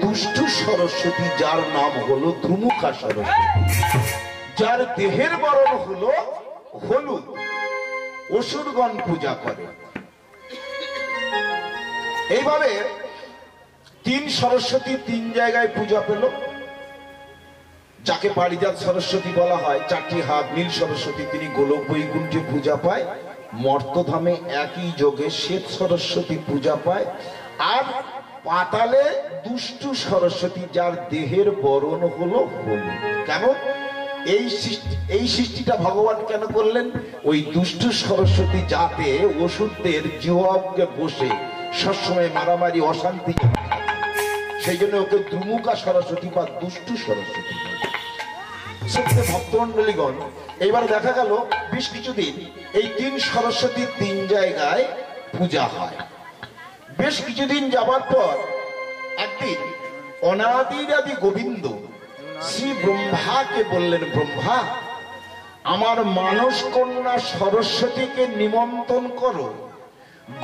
দুষ্টু সরস্বতী, যার নাম হলো ধুমুকা সরস্বতী, যার দেহের বরণ হলো হলুদ, অসুরগণ পূজা করে। এইভাবে তিন সরস্বতী তিন জায়গায় পূজা পেল। যাকে পারিজাত সরস্বতী বলা হয়, চারটি হাত, নীল সরস্বতী তিনি গোলক বৈকুণ্ঠে পূজা পায়। মর্তধামে একই যোগে শ্বেত সরস্বতী পূজা পায়। আর পাতালে দুষ্টু সরস্বতী, যার দেহের বরণ হলো হলুদ। কেন এই সৃষ্টিটা ভগবান কেন করলেন? ওই দুষ্টু সরস্বতী যাতে অসুরদের জিহ্বাগ্রে বসে সবসময় মারামারি অশান্তি, সেই জন্য ওকে দ্রুমুকা সরস্বতী বা দুষ্টু সরস্বতী। সত্যি ভক্তমন্ডলীগণ, এইবার দেখা গেল বেশ কিছুদিন এই তিন সরস্বতী তিন জায়গায় পূজা হয়। বেশ কিছুদিন যাবার পর একদিন অনাদিরাদি গোবিন্দ শ্রী ব্রহ্মাকে বললেন, ব্রহ্মা, আমার মানস কন্যা সরস্বতীকে নিমন্ত্রণ করো,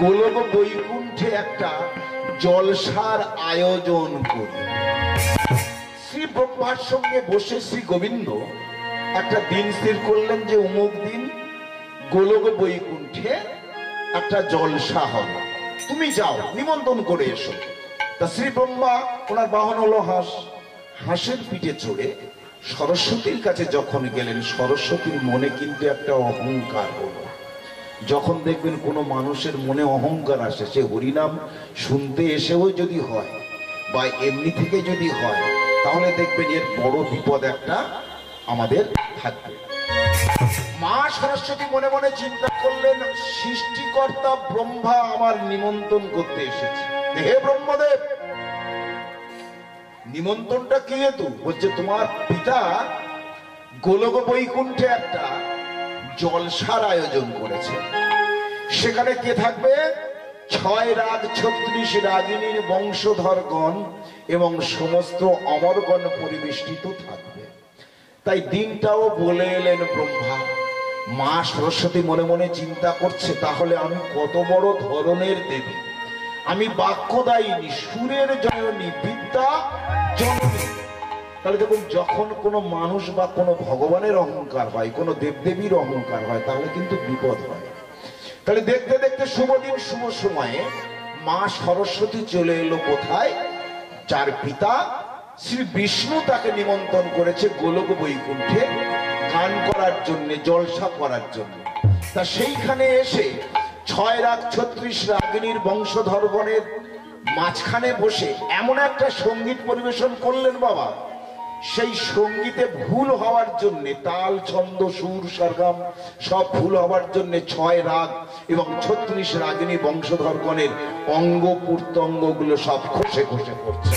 গোলক বৈকুণ্ঠে একটা জলসার আয়োজন করি। শ্রী ব্রহ্মার সঙ্গে বসে শ্রী গোবিন্দ একটা দিন স্থির করলেন যে অমুক দিন গোলক বৈকুণ্ঠে একটা জলসা হবে, তুমি যাও নিমন্ত্রণ করে এসো। তা শ্রী ব্রহ্মা, ওনার বাহন হলো হাঁস, হাঁসের পিঠে চড়ে সরস্বতীর কাছে যখন গেলেন, সরস্বতীর মনে কিন্তু একটা অহংকার হলো। যখন দেখবেন কোনো মানুষের মনে অহংকার আসে, সে হরিনাম শুনতে এসেও যদি হয় বা এমনি থেকে যদি হয়, তাহলে দেখবেন এর বড় বিপদ একটা আমাদের থাকবে। মা সরস্বতী মনে মনে চিন্তা করলেন, সৃষ্টিকর্তা ব্রহ্মা আমার নিমন্ত্রণ করতে এসেছে। হে ব্রহ্মদেব, নিমন্ত্রণটা কি হেতু? বলছে, তোমার পিতা গোলক বৈকুণ্ঠে একটা জলসার আয়োজন করেছে। সেখানে কে থাকবে? 6 রাগ 36 রাগিনীর বংশধরগণ এবং সমস্ত অমরগণ পরিবেষ্টিত থাকবে। তাই দিনটাও বলে এলেন ব্রহ্মা। মা সরস্বতী মনে মনে চিন্তা করছে, তাহলে আমি কত বড় ধরনের দেবী! আমি বাক্যদায়িনী, সুরের জননী, বিদ্যা জননী। তাহলে দেখুন, যখন কোনো মানুষ বা কোনো ভগবানের অহংকার হয়, কোনো দেবদেবীর অহংকার হয়, তাহলে কিন্তু বিপদ হয়। তাহলে দেখতে দেখতে শুভ দিন শুভ সময়ে মা সরস্বতী চলে এলো কোথায়? যার পিতা শ্রী বিষ্ণু তাকে নিমন্ত্রণ করেছে গোলক বৈকুণ্ঠে গান করার জন্য, জলসা করার জন্য। তা সেইখানে এসে 6 রাগ 36 রাগিনীর বংশধরগণের মাঝখানে বসে এমন একটা সঙ্গীত পরিবেশন করলেন বাবা, সেই সঙ্গীতে ভুল হওয়ার জন্য, তাল ছন্দ সুর সরগম সব ভুল হওয়ার জন্য 6 রাগ এবং 36 রাগিনী বংশধরগণের অঙ্গ প্রত্যঙ্গ গুলো সব খসে খসে পড়ছে।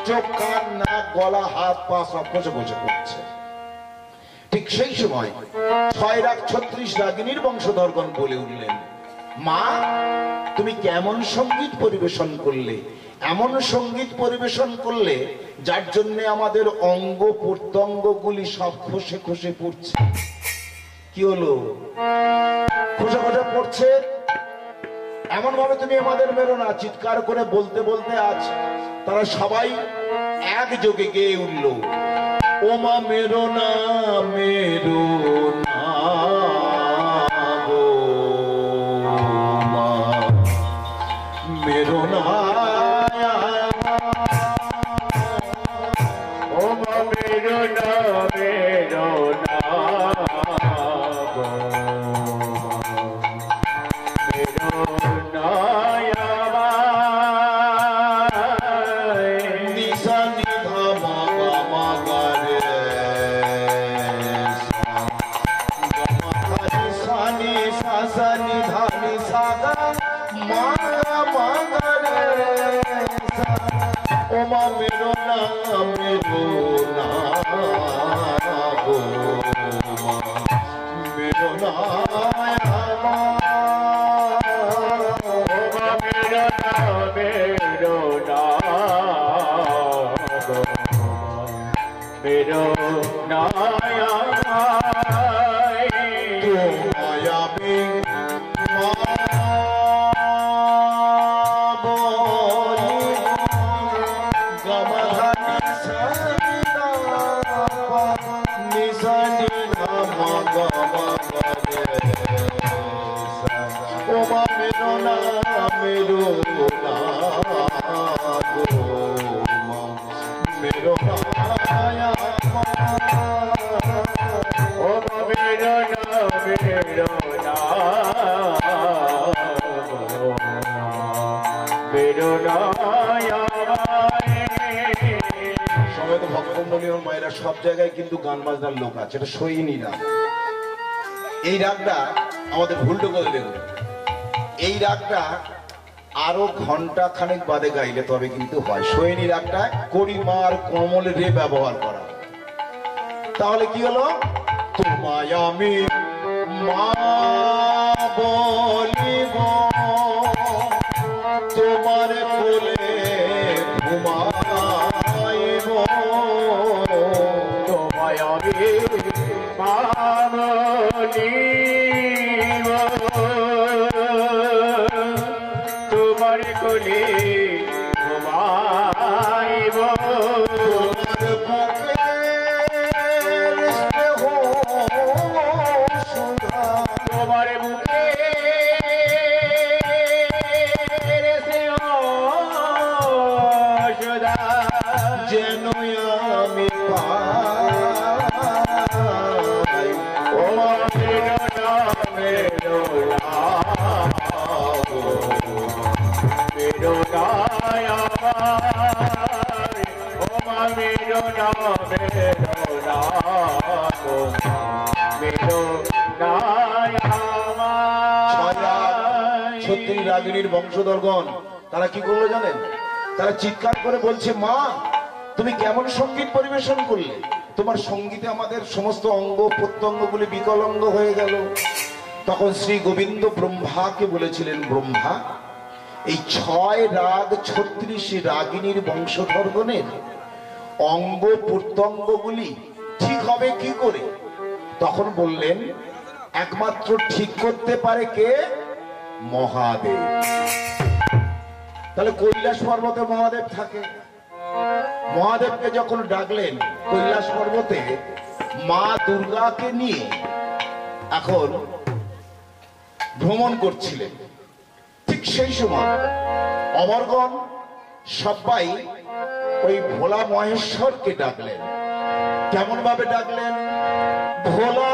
চোখ, কান, নাক, গলা, হাত, পা সব খসে খসে পড়ছে। ঠিক সেই সময় 6 রাগ 36 রাগিনীর বংশধরগণ বলে উঠলেন, মা, তুমি কেমন সঙ্গীত পরিবেশন করলে? এমন সঙ্গীত পরিবেশন করলে যার জন্য আমাদের অঙ্গ প্রত্যঙ্গ গুলি সব খসে খসে পড়ছে। কি হলো? খসে খসে পড়ছে এমন ভাবে তুমি আমাদের মেরো না। চিৎকার করে বলতে বলতে আজ তারা সবাই একযোগে গেয়ে উঠল, ও মা মেরো না, মেরো না গো মা, মেরো না, ও মা মেরো না, মেরো না গো, মেরো না নিশা নিধা মা মা রে সা নি সা সা নিধা নিশা মা মা রে সা, ও মা মেরো না, মেরো না গো মা, মেরো না মা, ও মা মেরো না, মেরো না গো মা, মেরো না মায়াবী মা মায়েরা সব জায়গায় কিন্তু গান বাজনার লোক আছে, এটা সইনি রাগ। এই রাগটা আমাদের ভুলটো করে দেব। এই রাগটা আরো ঘন্টা খানেক বাদে গাইলে তবে কিন্তু হয়। সইনি রাগটা করিমা আর কোমল রে ব্যবহার করা। তাহলে কি হলো? তোমায় আমি মা বলিব, তোমার কোলে ঘুমাইব, তোমায় আমি মা বলিব, তোমার কোলে ঘুমাইব, তোমার বুকে যেন আমি পাই, ও মেরো ছত্রিশ রাগিনীর বংশধরগণ তারা কি করলো জানেন? তারা চিৎকার করে বলছে, মা তুমি কেমন সঙ্গীত পরিবেশন করলে? তোমার সঙ্গীতে আমাদের সমস্ত অঙ্গ প্রত্যঙ্গগুলি বিকলাঙ্গ হয়ে গেল। তখন শ্রী গোবিন্দ ব্রহ্মাকে বলেছিলেন, ব্রহ্মা এই 6 রাগ 36 রাগিনীর বংশধরগণের অঙ্গ প্রত্যঙ্গগুলি ঠিক হবে কি করে? তখন বললেন, একমাত্র ঠিক করতে পারে কে? মহাদেব। তাহলে কৈলাস পর্বতে মহাদেব থাকে। মহাদেবকে যখন ডাকলেন কৈলাস পর্বতে, মা দুর্গাকে নিয়ে এখন ভ্রমণ করছিলেন। ঠিক সেই সময় অমরগণ সবাই ওই ভোলা মহেশ্বরকে ডাকলেন। কেমন ভাবে ডাকলেন? ভোলা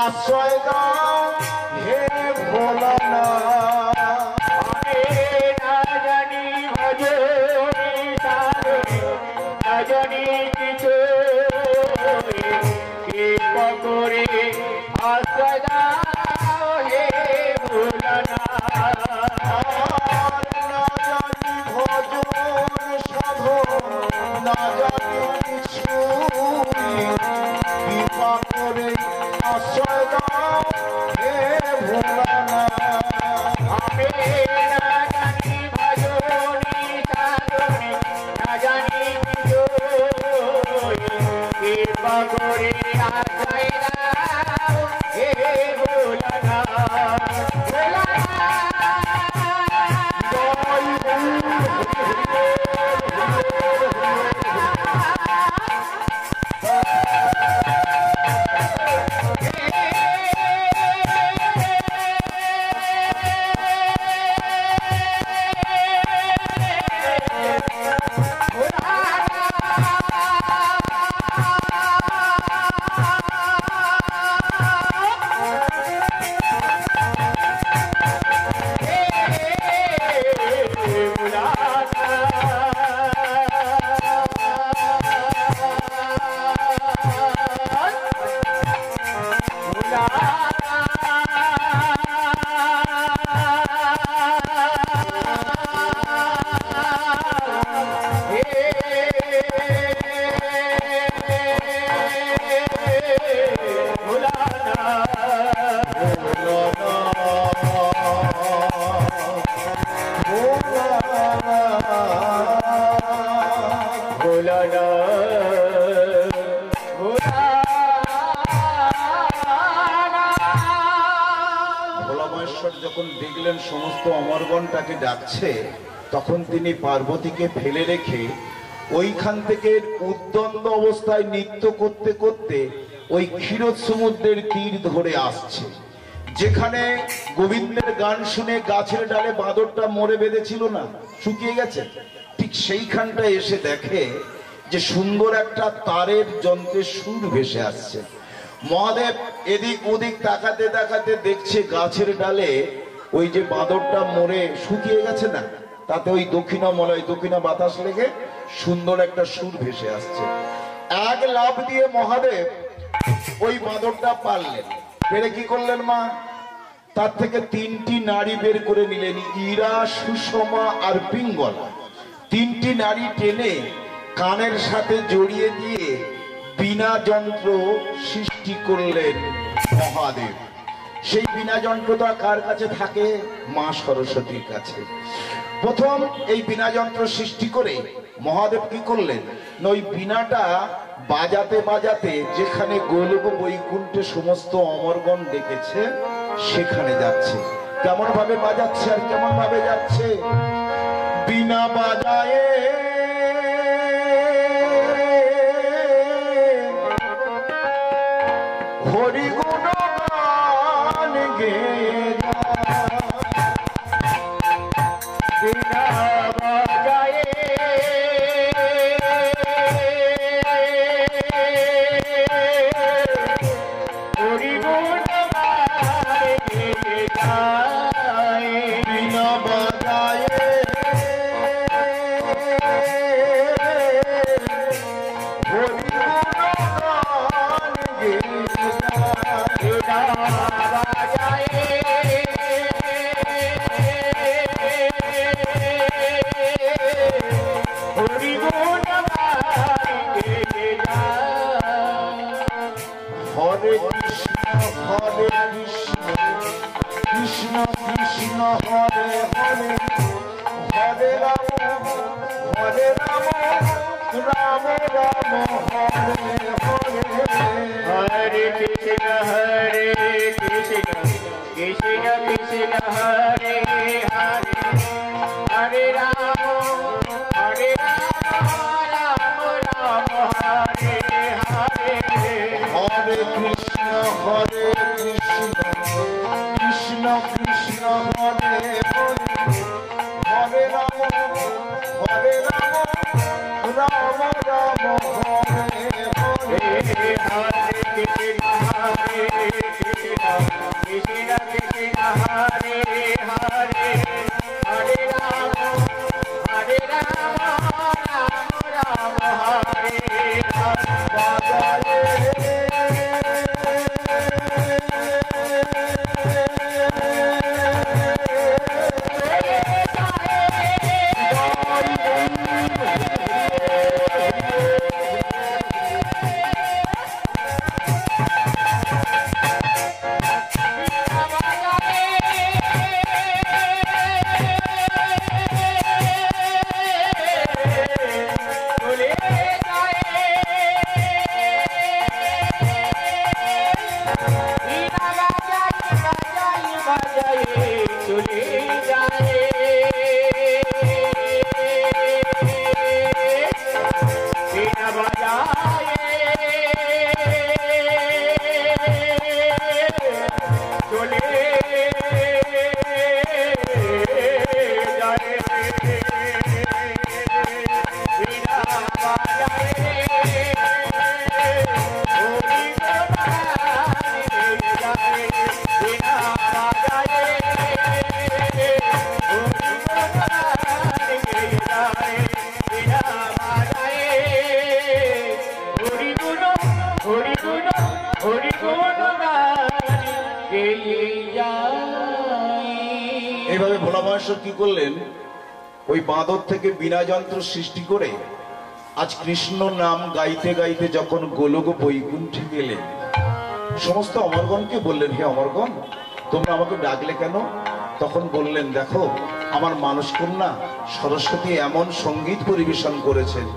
আশ্রয় দাও হে ভোলানাথ। না জানি ভজনি না জানি কিছু, কৃপা করে আশ্রয় দাও হে ভোলানাথ। পরমেশ্বর যখন দেখলেন সমস্ত অমরগণ তাকে ডাকছে, তখন তিনি পার্বতীকে ফেলে রেখে ওইখান থেকে উদ্দণ্ড অবস্থায় নৃত্য করতে করতে ওই ক্ষীরোদ সমুদ্রের তীর ধরে আসছে, যেখানে গোবিন্দের গান শুনে গাছের ডালে বাঁদরটা মরে বেঁধেছিল না, শুকিয়ে গেছে, ঠিক সেইখানটা এসে দেখে যে সুন্দর একটা তারের যন্ত্রের সুর ভেসে আসছে। মহাদেব এদিক ওদিক তাকাতে তাকাতে দেখছে গাছের ডালে ওই যে বাঁদরটা মরে শুকিয়ে গেছে না, তাতে ওই দক্ষিণা বাতাস লেগে সুন্দর একটা সুর ভেসে আসছে। এক লাফ দিয়ে মহাদেব ওই বাঁদরটা পারলেন, পেরে কি করলেন মা, তার থেকে তিনটি নারী বের করে নিলেন, ইরা, সুষমা আর পিঙ্গলা। তিনটি নারী টেনে কানের সাথে জড়িয়ে দিয়ে বীণা যন্ত্র সৃষ্টি করলেন মহাদেব। সেই বীণা যন্ত্রটা কার কাছে থাকে? মা সরস্বতীর কাছে। প্রথম এই বীণা যন্ত্র সৃষ্টি করে মহাদেব কি করলেন, ওই বীণাটা বাজাতে বাজাতে যেখানে গোলক বৈকুণ্ঠে সমস্ত অমরগণ ডেকেছে সেখানে যাচ্ছে। কেমন ভাবে বাজাচ্ছে আর কেমন ভাবে যাচ্ছে? বীণা বাজায় হরি গুণ গান গে, বীণা বাজায় হরি গুণ গান গে, বীণা বাজায় কৃষ্ণ কৃষ্ণ হরে হরে, হরে রাম রাম রাম হরে হরে, হরে কৃষ্ণ কৃষ্ণ কৃষ্ণ হরে হরে, হরে রাম রাম রাম হরে হরে, হরে কৃষ্ণ কৃষ্ণ কৃষ্ণ হরে হরে, হরে রাম রাম রাম হরে হরে, হরে কৃষ্ণ কৃষ্ণ কৃষ্ণ হরে হরে, হরে রাম রাম রাম হরে এইভাবে ভোলা মহেশ্বর কি করলেন, ওই বাঁদর থেকে বীণা যন্ত্র সৃষ্টি করে আজ কৃষ্ণ নাম গাইতে গাইতে যখন গোলক বৈকুণ্ঠে গেলেন, সমস্ত অমরগণকে বললেন, হে অমরগণ, তোমরা আমাকে ডাকলে কেন? তখন বললেন, দেখো আমার মানস কন্যা সরস্বতী এমন সঙ্গীত পরিবেশন করেছেন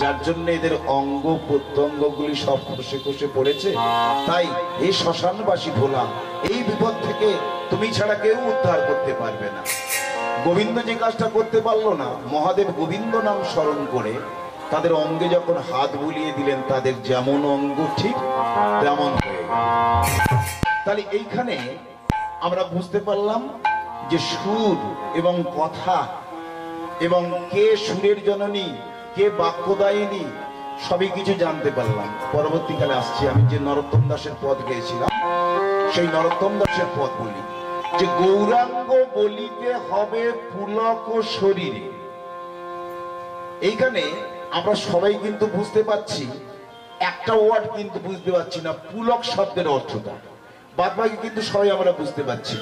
যার জন্য এদের অঙ্গ প্রত্যঙ্গগুলি সব খসে খসে পড়েছে, তাই এই শ্মশানবাসী ভোলা এই বিপদ থেকে তুমি ছাড়া কেউ উদ্ধার করতে পারবে না। গোবিন্দ যে কাজটা করতে পারলো না, মহাদেব গোবিন্দ নাম স্মরণ করে তাদের অঙ্গে যখন হাত বুলিয়ে দিলেন, তাদের যেমন অঙ্গ ঠিক তেমন হয়ে গেল। তাহলে এইখানে আমরা বুঝতে পারলাম যে সুর এবং কথা এবং কে সুরের জননী, কে বাক্যদায়িনী, সবই কিছু জানতে পারলাম। পরবর্তীকালে আসছি, আমি যে নরোত্তম দাসের পদ গেয়েছিলাম, সেই নরোত্তম দাসের পদ বলি যে গৌরাঙ্গ বলিতে হবে পুলক শরীরে। এইখানে আমরা সবাই কিন্তু বুঝতে পারছি, একটা ওয়ার্ড কিন্তু বুঝতে পারছি না পুলক শব্দের অর্থটা, বাদ বাকি কিন্তু সবাই আমরা বুঝতে পারছি।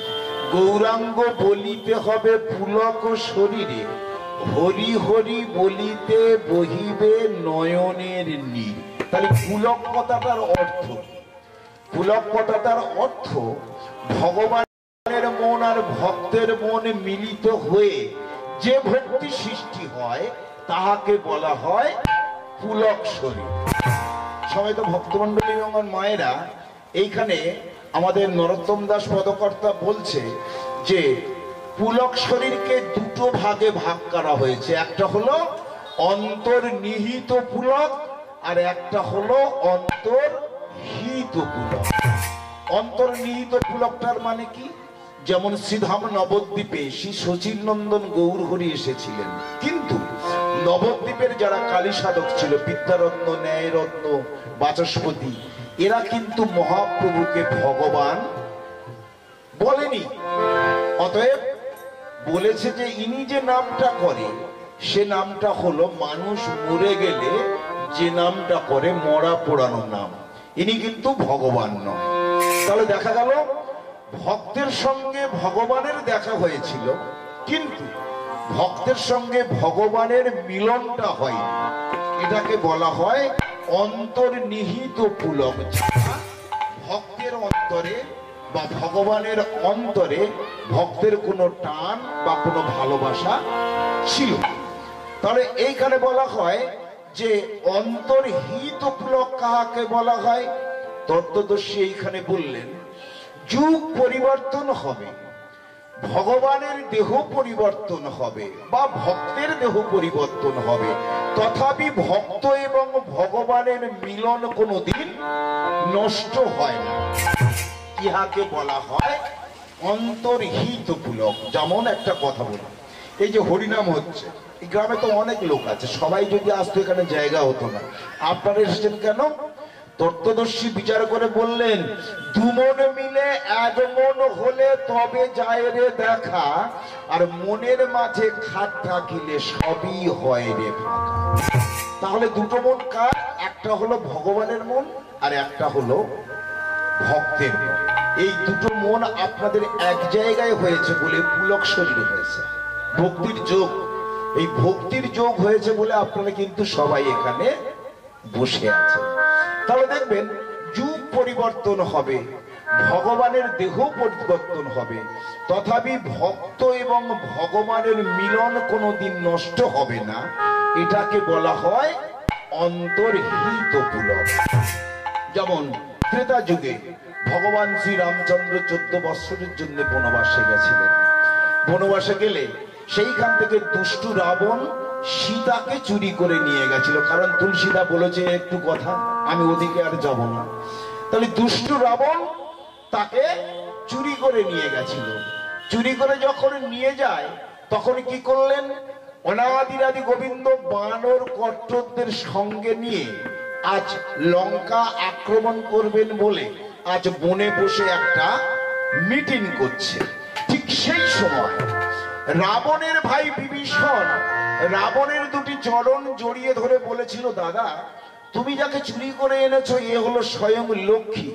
গৌরাঙ্গ বলিতে হবে পুলক শরীরে, হরি হরি বলিতে বহিবে নয়নের নীর। তাহলে পুলক কথাটার অর্থ, পুলক কথাটার অর্থ ভগবানের মন আর ভক্তের মনে মিলিত হয়ে যে ভক্তি সৃষ্টি হয় তাহাকে বলা হয় পুলক শরীর। সবাই তো ভক্তমন্ডলী এবং মায়েরা, এইখানে আমাদের নরোত্তম দাস পদকর্তা বলছে যে পুলক শরীরকে দুটো ভাগে ভাগ করা হয়েছে, একটা হলো অন্তর্নিহিত পুলক আর একটা হলো অন্তর্হিত পুলক। অন্তর্নিহিত পুলকটার মানে কি? যেমন শ্রীধাম নবদ্বীপে শ্রী সচিল নন্দন গৌরহরি এসেছিলেন, কিন্তু নবদ্বীপের যারা কালী সাধক ছিল, বিদ্যারত্ন, ন্যায়রত্ন, বাচস্পতি, এরা কিন্তু মহাপ্রভুকে ভগবান বলেনি। অতএব বলেছে যে ইনি যে নামটা করে, সে নামটা হলো মানুষ মরে গেলে যে নামটা করে মরা পোড়ানো নাম, ইনি কিন্তু ভগবান নয়। তাহলে দেখা গেল ভক্তের সঙ্গে ভগবানের দেখা হয়েছিল, কিন্তু ভক্তের সঙ্গে ভগবানের মিলনটা হয়নি। এটাকে বলা হয় অন্তর্নিহিত পুলক। ভক্তের অন্তরে বা ভগবানের অন্তরে ভক্তের কোনো টান বা কোনো ভালোবাসা ছিল। তাহলে এইখানে বলা হয় যে অন্তর্হিত পুলক কাহাকে বলা হয়? তত্ত্বদর্শী এইখানে বললেন যুগ পরিবর্তন হবে, ভগবানের দেহ পরিবর্তন হবে বা ভক্তের দেহ পরিবর্তন হবে, তথাপি ভক্ত এবং ভগবানের মিলন কোনোদিন নষ্ট হয় না। ইহাকে বলা হয় অন্তর্হিত পুলক। যেমন একটা কথা বলি, এই যে হরিনাম হচ্ছে, এই গ্রামে তো অনেক লোক আছে, সবাই যদি আসতো এখানে জায়গা হতো না। আপনারা এসেছেন কেন? তত্ত্বদর্শী বিচার করে বললেন দুমন মিলে এক মন হলে তবে যায় রে দেখা, আর মনের মাঝে খাট থাকিলে সবই হয় রে ফাঁকা। তাহলে দুটো মন কার? একটা হলো ভগবানের মন আর একটা হলো ভক্তের মন। এই দুটো মন আপনাদের এক জায়গায় হয়েছে বলে পুলক শরীর হয়েছে, ভক্তির যোগ। এই ভক্তির যোগ হয়েছে বলে আপনারা কিন্তু সবাই এখানে বসে আছেন। তাহলে দেখবেন যুগ পরিবর্তন হবে, ভগবানের দেহ পরিবর্তন হবে, তথাপি ভক্ত এবং ভগবানের মিলন কোনোদিন নষ্ট হবে না। এটাকে বলা হয় অন্তর্হিত পুলক। যেমন ত্রেতা যুগে ভগবান শ্রী রামচন্দ্র 14 বৎসরের জন্য বনবাসে গেছিলেন। বনবাসে গেলে সেইখান থেকে দুষ্টু রাবণ সীতাকে চুরি করে নিয়ে গেছিল, কারণ তুলসীদা বলেছে একটু কথা, আমি ওদিকে আর যাব না। তাহলে দুষ্টু রাবণ তাকে চুরি করে নিয়ে গেছিল। চুরি করে যখন নিয়ে যায় তখন কি করলেন? অনাদিরাদি গোবিন্দ বানর কট্টরদের সঙ্গে নিয়ে আজ লঙ্কা আক্রমণ করবেন বলে আজ বনে বসে একটা মিটিং করছে। ঠিক সেই সময় রাবণের ভাই বিভীষণ রাবণের দুটি চরণ জড়িয়ে ধরে বলেছিল, দাদা তুমি যাকে চুরি করে এনেছো এ হলো স্বয়ং লক্ষ্মী,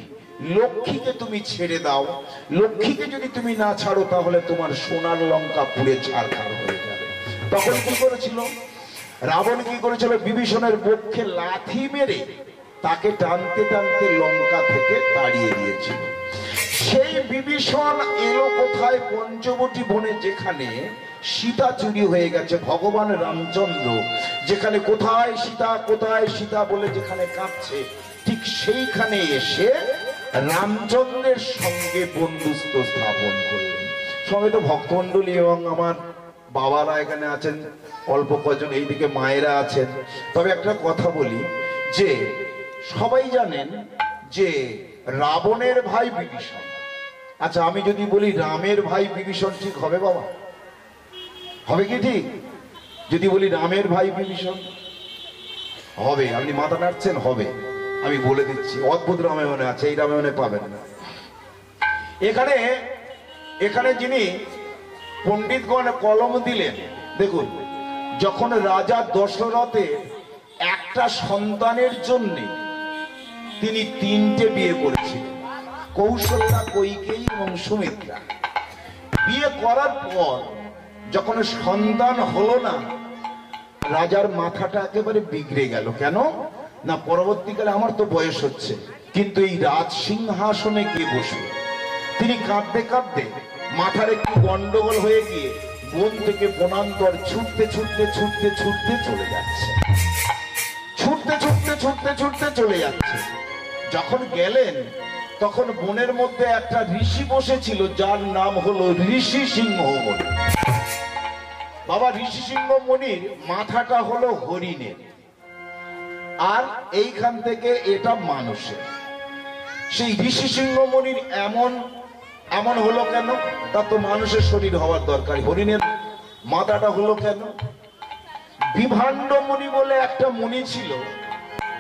লক্ষ্মীকে তুমি ছেড়ে দাও, লক্ষ্মীকে যদি তুমি না ছাড়ো তাহলে তোমার সোনার লঙ্কা পুড়ে ছারখার হয়ে যাবে। তখন কি করেছিল রাবণ? কি করেছিল? বিভীষণের বক্ষে লাথি মেরে তাকে টানতে টানতে লঙ্কা থেকে তাড়িয়ে দিয়েছিল। সেই বিভীষণ এলো কোথায়? পঞ্চবটী বনে, যেখানে সীতা চুরি হয়ে গেছে। ভগবান রামচন্দ্র যেখানে কোথায় সীতা কোথায় সীতা বলে যেখানে কাঁদছে, ঠিক সেইখানে এসে রামচন্দ্রের সঙ্গে বন্ধুত্ব স্থাপন করলেন। সঙ্গে তো ভক্তমণ্ডলী এবং আমার বাবারা এখানে আছেন, অল্প কজন এইদিকে মায়েরা আছেন। তবে একটা কথা বলি যে সবাই জানেন যে রাবণের ভাই বিভীষণ। আচ্ছা, আমি যদি বলি রামের ভাই বিভীষণ, ঠিক হবে বাবা? হবে কি ঠিক? যদি বলি রামের ভাই বিভীষণ হবে, আপনি মাথা নাড়ছেন, হবে। আমি বলে দিচ্ছি, অদ্ভুত রামায়ণে আছে, এই রামায়ণে পাবেন না। এখানে এখানে যিনি পণ্ডিতগণ কলম দিলেন, দেখুন, যখন রাজা দশরথের একটা সন্তানের জন্য তিনি 3টে বিয়ে করেছিলেন, কৌশল্যা, কৈকেয়ী এবং সুমিত্রা। বিয়ে করার পর যখন সন্তান হলো না, রাজার মাথাটা একেবারে বিগড়ে গেল। কেন না, পরবর্তীকালে আমার তো বয়স হচ্ছে, কিন্তু এই রাজ সিংহাসনে কে বসবে? তিনি কাঁদতে কাঁদতে মাথার একটু গন্ডগোল হয়ে গিয়ে বন থেকে বনান্তর ছুটতে ছুটতে ছুটতে ছুটতে চলে যাচ্ছে, ছুটতে ছুটতে ছুটতে ছুটতে চলে যাচ্ছে। যখন গেলেন তখন বনের মধ্যে একটা ঋষি বসেছিল, যার নাম হলো ঋষি সিংহ মণি। বাবা, ঋষি সিংহ মণির মাথাটা হলো হরিণের, আর এইখান থেকে এটা মানুষের। সেই ঋষি সিংহ মণির এমন এমন হলো কেন? তা তো মানুষের শরীর হওয়ার দরকার, হরিণের মাথাটা হলো কেন? বিভাণ্ড মুনি বলে একটা মুনি ছিল,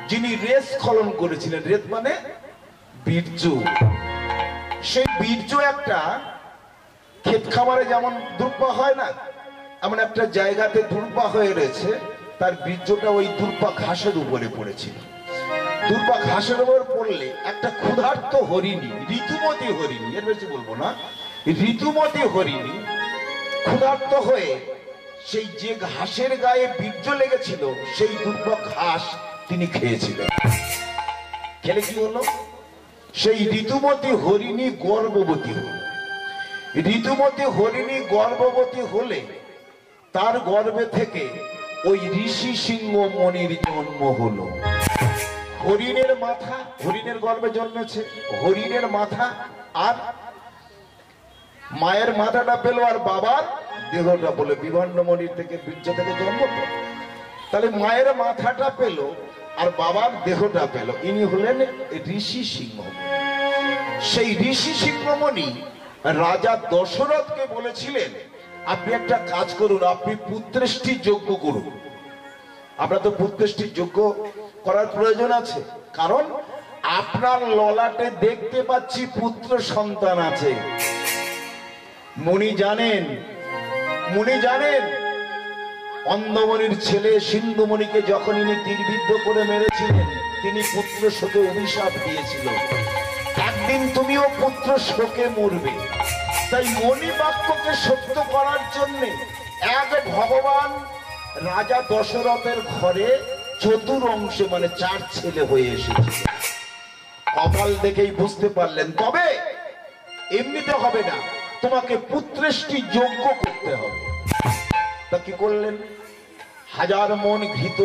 যিনি রেত স্খলন করেছিলেন। রেত মানে বীর্য। সেই বীর্য একটা ক্ষেত খামারে যেমন দুর্বা হয় না, এমন একটা জায়গাতে দুর্বা হয়ে রয়েছে, তার বীর্যটা ওই দুর্বা ঘাসের উপরে পড়েছিল। দুর্বা ঘাসের উপর পড়লে একটা ক্ষুধার্ত হরিণী, ঋতুমতী হরিণী, এর বেশি বলবো না, ঋতুমতী হরিণী ক্ষুধার্ত হয়ে সেই যে ঘাসের গায়ে বীর্য লেগেছিল সেই দুর্বা ঘাস তিনি খেয়েছিলেন। খেলে কি হলো? সেই ঋতুমতী হরিণী গর্ভবতী হল। ঋতুমতী হরিণী গর্ভবতী হলে তার গর্ভে থেকে ওই ঋষি সিংহ মণির জন্ম হলো। হরিণের মাথা, হরিণের গর্ভে জন্মেছে, হরিণের মাথা আর মায়ের মাথাটা পেল, আর বাবার দেহটা বলে বিভাণ্ড মণির থেকে বীর্য থেকে জন্ম। তাহলে মায়ের মাথাটা পেল আর বাবার দেহটা পেল, ইনি হলেন ঋষি সিংহ। সেই ঋষি সিংহমণি রাজা দশরথকে বলেছিলেন, আপনি একটা কাজ করুন, আপনি পুত্রেষ্টি যজ্ঞ করুন। আপনার তো পুত্রেষ্টি যজ্ঞ করার প্রয়োজন আছে, কারণ আপনার ললাটে দেখতে পাচ্ছি পুত্র সন্তান আছে। মুনি জানেন, মুনি জানেন অন্ধমণির ছেলে সিন্ধুমণিকে যখন ইনি তীরবিদ্ধ করে মেরেছিলেন, তিনি পুত্র শোকে অভিশাপ দিয়েছিল, একদিন তুমিও পুত্র শোকে মরবে। তাই মণি বাক্যকে সত্য করার জন্য এক ভগবান রাজা দশরথের ঘরে চতুর অংশে মানে 4 ছেলে হয়ে এসেছে। কপাল দেখেই বুঝতে পারলেন, তবে এমনিতে হবে না, তোমাকে পুত্রেষ্টি যজ্ঞ করতে হবে। তা কি করলেন? 1000 মণ ঘৃত,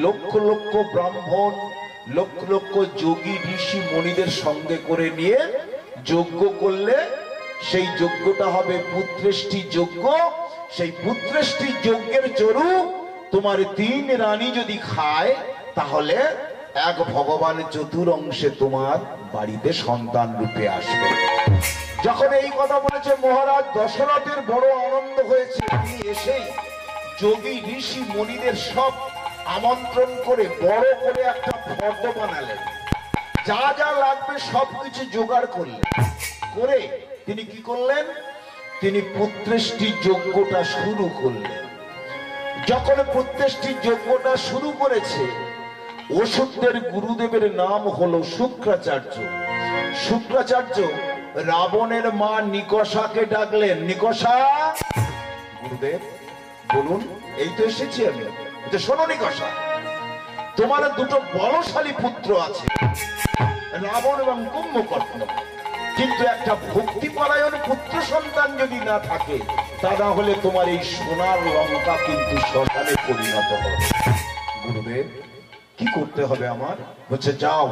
লক্ষ লক্ষ ব্রাহ্মণ, লক্ষ লক্ষ যোগী ঋষি মণিদের সঙ্গে করে নিয়ে যজ্ঞ করলে সেই যজ্ঞটা হবে পুত্রেষ্টি যজ্ঞ। সেই পুত্রেষ্টি যজ্ঞের চরু তোমার 3 রানী যদি খায়, তাহলে এক ভগবান চতুর অংশে তোমার বাড়িতে সন্তান রূপে আসবে। যখন এই কথা বলেছে মহারাজ দশরথের বড় আনন্দ হয়েছে। তিনি এসেই যোগী ঋষি মণিদের সব আমন্ত্রণ করে বড় করে একটা ফর্দ বানালেন, যা যা লাগবে সবকিছু জোগাড় করলেন। করে তিনি কি করলেন? তিনি পুত্রেষ্টি যজ্ঞটা শুরু করলেন। যখন পুত্রেষ্টি যজ্ঞটা শুরু করেছে, ওষুধের গুরুদেবের নাম হলো শুক্রাচার্য। শুক্রাচার্য রাবণের মা নিকষাকে ডাকলেন, নিকষা, গুরুদেব বলুন। এই তো এসেছি আমি। তো শোনো নিকষা, তোমার 2 বলশালী পুত্র আছে, রাবণ এবং কুম্ভকর্ণ, কিন্তু একটা ভক্তিপরায়ণ পুত্র সন্তান যদি না থাকে, তা না হলে তোমার এই সোনার লঙ্কা কিন্তু শ্মশানে পরিণত হবে। গুরুদেব কি করতে হবে আমার? বলছে, যাও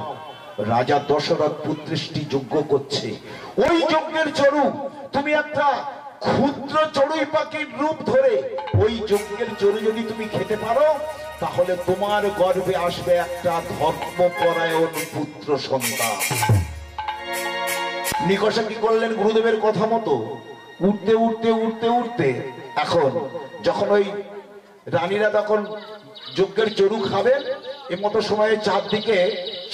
রাজা দশরথ পুত্রেষ্টি যজ্ঞ করছে। ওই যজ্ঞের চরু তুমি একটা ক্ষুদ্র চড়ুই পাখির রূপ ধরে ওই যজ্ঞের চরু যদি তুমি খেতে পারো, তাহলে তোমার গর্ভে আসবে একটা ধর্মপরায়ণ পুত্র সন্তান। নিকষা কি করলেন? গুরুদেবের কথা মতো উঠতে উঠতে উঠতে উঠতে এখন যখন ওই রানীরা তখন যজ্ঞের চরু খাবেন, এমতো সময়ে চারদিকে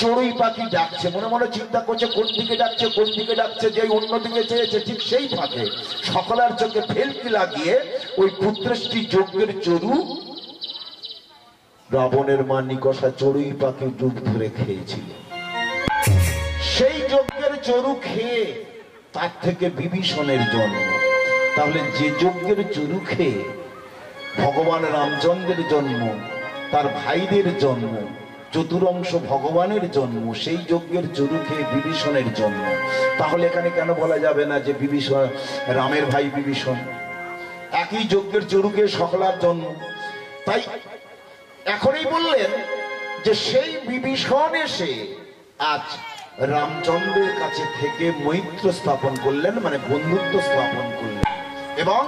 চড়ুই পাখি ডাকছে, মনে মনে চিন্তা করছে কোন দিকে ডাকছে কোন দিকে ডাকছে, যে অন্যদিকে চেয়েছে ঠিক সেই ফাঁকে সকলের চোখে ফেলকি লাগিয়ে ওই পুত্রেষ্টি যজ্ঞের চরু রাবণের মা নিকষা চড়ুই পাখির রূপ ধরে খেয়েছিল। সেই যজ্ঞের চরু খেয়ে তার থেকে বিভীষণের জন্ম। তাহলে যে যজ্ঞের চরু খেয়ে ভগবান রামচন্দ্রের জন্ম, তার ভাইদের জন্ম, চতুরংশ ভগবানের জন্ম, সেই যজ্ঞের চরু খেয়ে বিভীষণের জন্ম। তাহলে এখানে কেন বলা যাবে না যে বিভীষণ রামের ভাই বিভীষণ? একই যজ্ঞের চরু খেয়ে সকলার জন্ম। তাই এখনই বললেন যে সেই বিভীষণ এসে আজ রামচন্দ্রের কাছে থেকে মৈত্র স্থাপন করলেন, মানে বন্ধুত্ব স্থাপন করলেন। এবং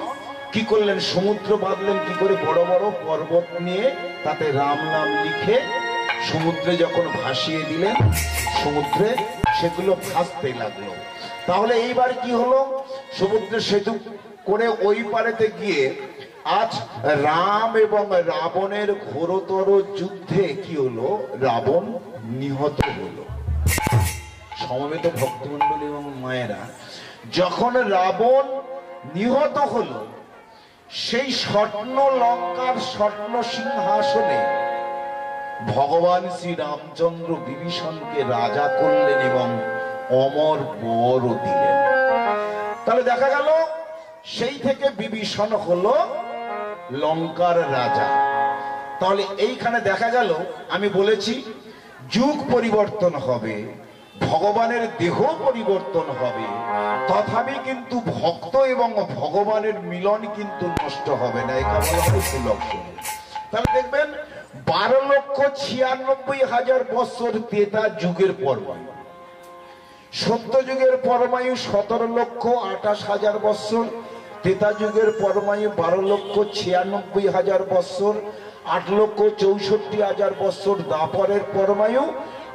কি করলেন? সমুদ্র বাঁধলেন কি করে? বড় বড় পর্বত নিয়ে তাতে রাম নাম লিখে সমুদ্রে যখন ভাসিয়ে দিলেন, সমুদ্রে সেগুলো ভাসতে লাগলো। তাহলে এইবার কি হলো? সমুদ্রে সেতু করে ওই পারেতে গিয়ে আজ রাম এবং রাবণের ঘোরতর যুদ্ধে কি হলো? রাবণ নিহত হলো। সমবেত ভক্তমণ্ডলী এবং মায়েরা, যখন রাবণ নিহত হলো, সেই স্বর্ণ লঙ্কার স্বর্ণ সিংহাসনে ভগবান শ্রী রামচন্দ্র বিভীষণকে রাজা করলেন এবং অমর বরও দিলেন। তাহলে দেখা গেল সেই থেকে বিভীষণ হলো লঙ্কার রাজা। তাহলে এইখানে দেখা গেল, আমি বলেছি যুগ পরিবর্তন হবে, ভগবানের দেহ পরিবর্তন হবে, তথাপি কিন্তু ভক্ত এবং ভগবানের মিলন কিন্তু নষ্ট হবে না। এটা বলা হয় সুলক্ষণ। তাহলে দেখবেন 12,96,000 বছর ত্রেতা যুগের পরমায়ু, সত্য যুগের পরমায়ু 17,28,000 বছর, ত্রেতা যুগের পরমায়ু 12,96,000 বছর, 8,64,000 বছর দ্বাপরের পরমায়ু,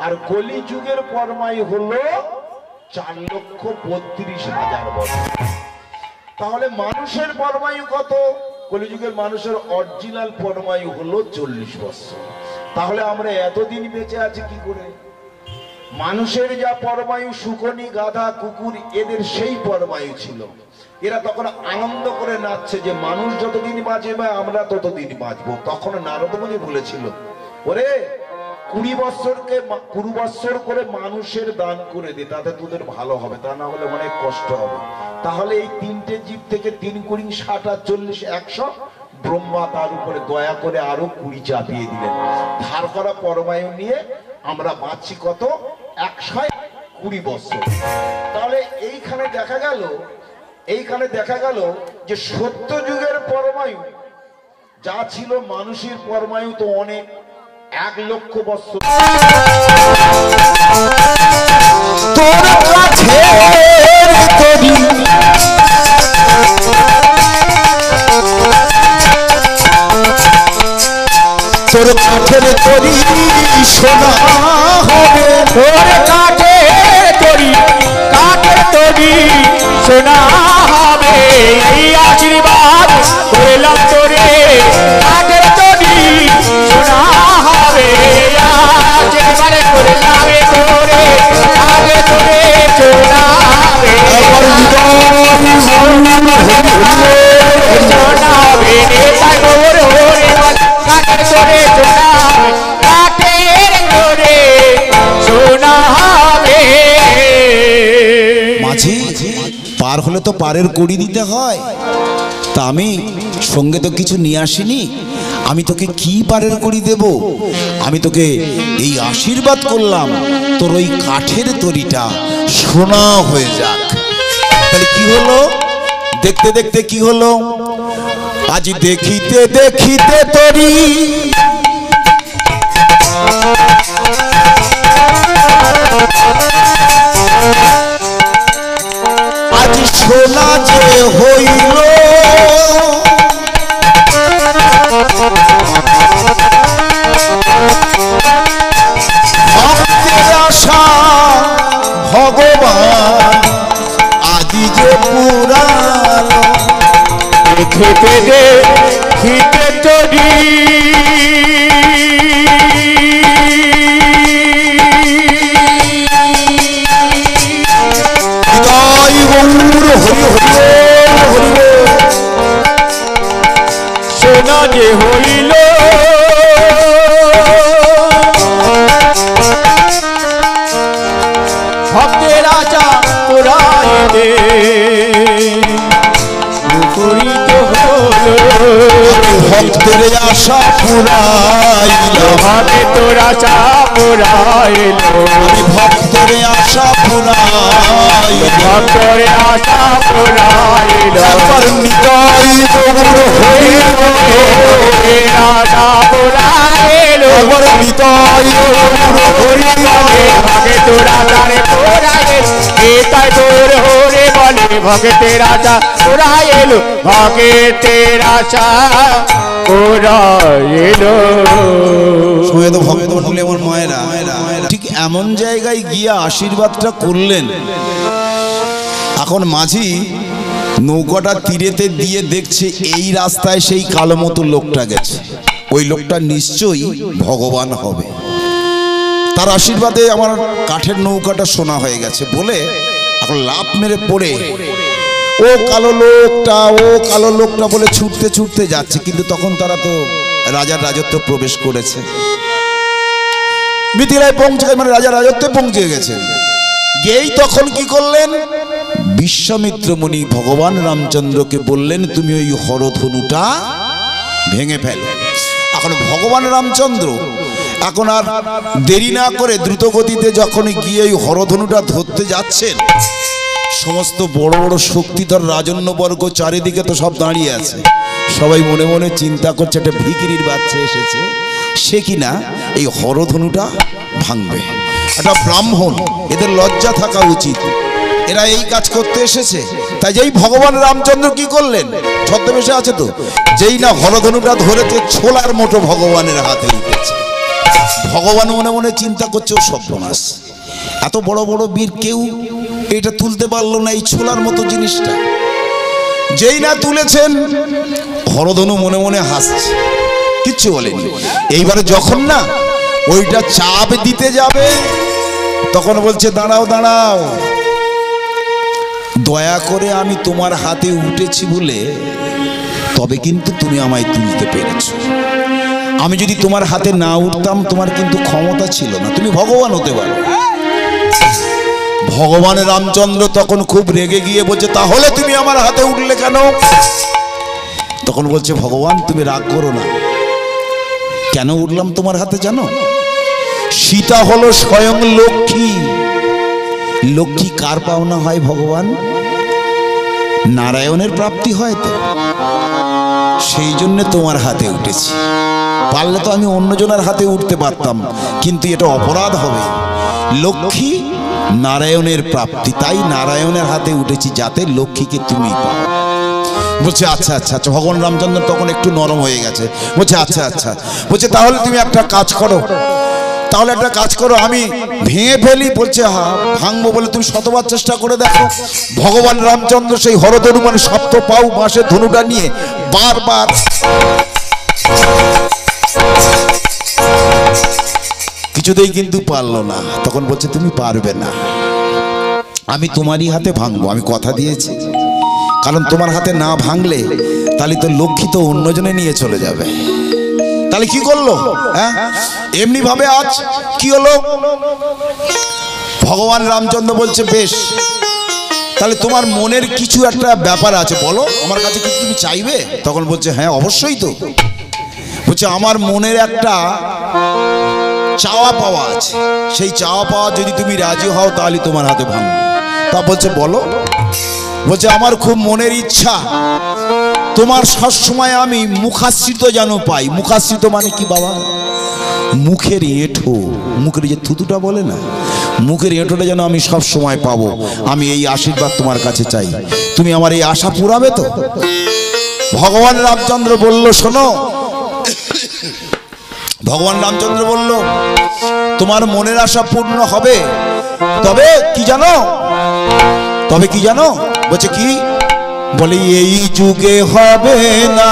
আর কলি যুগের পরমায়ু হলো 4,32,000 বছর। তাহলে মানুষের পরমায়ু কত? কলিযুগের মানুষের অরিজিনাল পরমায়ু হলো 40 বছর। তাহলে আমরা এতদিন বেঁচে আছি কি করে? মানুষের যা পরমায়ু, শুকনি, গাধা, কুকুর, এদের সেই পরমায়ু ছিল। এরা তখন আনন্দ করে নাচছে যে মানুষ যতদিন বাঁচবে আমরা ততদিন বাঁচবো। তখন নারদমুনি বলেছিল, ওরে 20 বছর করে মানুষের দান করে দে, তাতে তোদের ভালো হবে, তা না হলে অনেক কষ্ট হবে। তাহলে এই 3টে জীব থেকে 3 20 60 আর 40 100, ব্রহ্মা তার উপরে দয়া করে আরো 20 চাপিয়ে দিলেন। ধার করা পরমায়ু নিয়ে আমরা বাঁচছি কত? 120 বছর। তাহলে এইখানে দেখা গেল যে সত্য যুগের পরমায়ু যা ছিল, মানুষের পরমায়ু তো অনেক, 1,00,000 বছর। তোর কাছে তোর কাঠের তরি সোনা হবে, তোর কাঠের তরি সোনা হবে, এই আশীর্বাদ করলাম তোরে, কাঠের তরি সোনা হবে, আশীর্বাদ করলাম তোরে, আগে তোরে সোনা হবে, সোনা হবে, তাই গোর হরে কাঠের তোরে সোনা, কাঠের তোরে সোনা হবে। মাঝি পার হলে তো পারের কড়ি দিতে হয়, তা আমি সঙ্গে তো কিছু নিয়ে আসিনি, আমি তোকে কি পারের কড়ি দেব? আমি তোকে এই আশীর্বাদ করলাম তোর ওই কাঠের তরিটা সোনা হয়ে যাক। তাহলে কি হলো? দেখতে দেখতে কি হলো? আজ দেখিতে দেখিতে তরি হইল ভক্তের আশা ভগবান আদি যে পুরাণ খেতে দে খিতে তরি হৃদয় গৌর হরি হরি হরি সোনা যে হইল ভক্তের আশা পুরাইতে মুখরিত হলো ভক্তের আশা পুরাইল হবে তোর আশা পুরাইল আমি ভক্তের আশা পুরাইল ভক্তের আশা পুরাইল একবার হৃদয় গৌর হরি হরি আশা পুরাইল একবার হৃদয় গৌর হরি হরি ভাগে তোর আশারে পুরাইল এটাই তোর হরে বলে ভক্তের আশা পুরাইল ভক্তের আশা পুরাইল শুয়ে তো ভক্ত বলে আমার মায়েরা ঠিক এমন জায়গায় গিয়ে আশীর্বাদটা করলেন। এখন মাঝি নৌকাটা তীরেতে দিয়ে দেখছে এই রাস্তায় সেই কালো মতো লোকটা গেছে, ওই লোকটা নিশ্চয়ই ভগবান হবে। তার আশীর্বাদে আমার কাঠের নৌকাটা সোনা হয়ে গেছে বলে এখন লাফ মেরে পড়ে ও কালো লোকটা বলে ছুটতে ছুটতে যাচ্ছে। কিন্তু তখন তারা তো রাজার রাজত্ব প্রবেশ করেছে, মিথিলায় পৌঁছে মানে রাজার রাজত্বে পৌঁছে গেছে। গেই তখন কি করলেন, বিশ্বামিত্র মুনি ভগবান রামচন্দ্রকে বললেন তুমি ওই হরধনুটা ভেঙে ফেলো। এখন ভগবান রামচন্দ্র এখন আর দেরি না করে দ্রুত গতিতে যখন গিয়ে ওই হরধনুটা ধরতে যাচ্ছেন, সমস্ত বড় বড় শক্তিধর রাজন্যবর্গ চারিদিকে তো সব দাঁড়িয়ে আছে। সবাই মনে মনে চিন্তা করছে একটা ভিখিরির বাচ্চা এসেছে, সে কিনা এই হরধনুটা ভাঙবে। একটা ব্রাহ্মণ, এদের লজ্জা থাকা উচিত, এরা এই কাজ করতে এসেছে। তাই যেই ভগবান রামচন্দ্র কি করলেন, ছদ্মবেশে আছে তো, যেই না হরধনুটা ধরেছে ছোলার মতো ভগবানের হাতে উঠেছে। ভগবান মনে মনে চিন্তা করছে ও সর্বনাশ, এত বড় বড় বীর কেউ এটা তুলতে পারলো না এই ছোলার মতো জিনিসটা। যেই না তুলেছেন হরধনু মনে মনে হাসছে, কিচ্ছু বলেনি। এইবারে যখন না ওইটা চাপ দিতে যাবে তখন বলছে দাঁড়াও দাঁড়াও, দয়া করে আমি তোমার হাতে উঠেছি বলে তবে কিন্তু তুমি আমায় তুলতে পেরেছ। আমি যদি তোমার হাতে না উঠতাম তোমার কিন্তু ক্ষমতা ছিল না, তুমি ভগবান হতে পারো। ভগবান রামচন্দ্র তখন খুব রেগে গিয়ে বলছে তাহলে তুমি আমার হাতে উঠলে কেন? তখন বলছে ভগবান তুমি রাগ করো না, কেন উঠলাম তোমার হাতে জানো? সীতা হলো স্বয়ং লক্ষ্মী। লক্ষ্মী কার পাওনা হয় ভগবান? নারায়ণের প্রাপ্তি হয় তো, সেই জন্য তোমার হাতে উঠেছি। পারলে তো আমি অন্যজনের হাতে উঠতে পারতাম, কিন্তু এটা অপরাধ হবে। লক্ষ্মী নারায়ণের প্রাপ্তি, তাই নারায়ণের হাতে উঠেছি যাতে লক্ষ্মীকে তুমি পাও। বলছে আচ্ছা আচ্ছা আচ্ছা। ভগবান রামচন্দ্র তখন একটু নরম হয়ে গেছে, বলছে আচ্ছা আচ্ছা। বলছে তাহলে তুমি একটা কাজ করো, তাহলে একটা কাজ করো আমি ভেঙে ফেলি। বলছে হ্যাঁ ভাঙবো বলে তুমি শতবার চেষ্টা করে দেখো। ভগবান রামচন্দ্র সেই হরধনু মানে সপ্ত পাউ বাঁশের ধনুটা নিয়ে বারবার কিছুতেই কিন্তু পারলো না। তখন বলছে তুমি পারবে না, আমি তোমারই হাতে ভাঙবো, আমি কথা দিয়েছি। কারণ তোমার হাতে না ভাঙলে তাহলে তো লক্ষ্মী তো অন্যজনে নিয়ে চলে যাবে। তাহলে কি করলো? হ্যাঁ এমনি ভাবে আজ কি হলো? ভগবান রামচন্দ্র বলছে বেশ, তাহলে তোমার মনের কিছু একটা ব্যাপার আছে, বলো আমার কাছে কিছু তুমি চাইবে? তখন বলছে হ্যাঁ অবশ্যই তো। বলছে আমার মনের একটা চাওয়া পাওয়া আছে, সেই চাওয়া পাওয়া যদি তুমি রাজি হও তাহলে তোমার হাতে ভাঙবো। তা বলছে বলো। বলছে আমার খুব মনের ইচ্ছা তোমার সবসময় আমি মুখাশ্রিত যেন পাই। মুখাশ্রিত মানে কি বাবা? মুখের এঁঠো, মুখের যে থুতুটা বলে না, মুখের এঁঠোটা যেন আমি সব সময় পাবো। আমি এই আশীর্বাদ তোমার কাছে চাই। তুমি আমার এই আশা পুরাবে তো? ভগবান রামচন্দ্র বলল, শোনো, ভগবান রামচন্দ্র বলল তোমার মনের আশা পূর্ণ হবে, তবে কি জানো? তবে কি জানো? বলছে কি? বলি এই যুগে হবে না,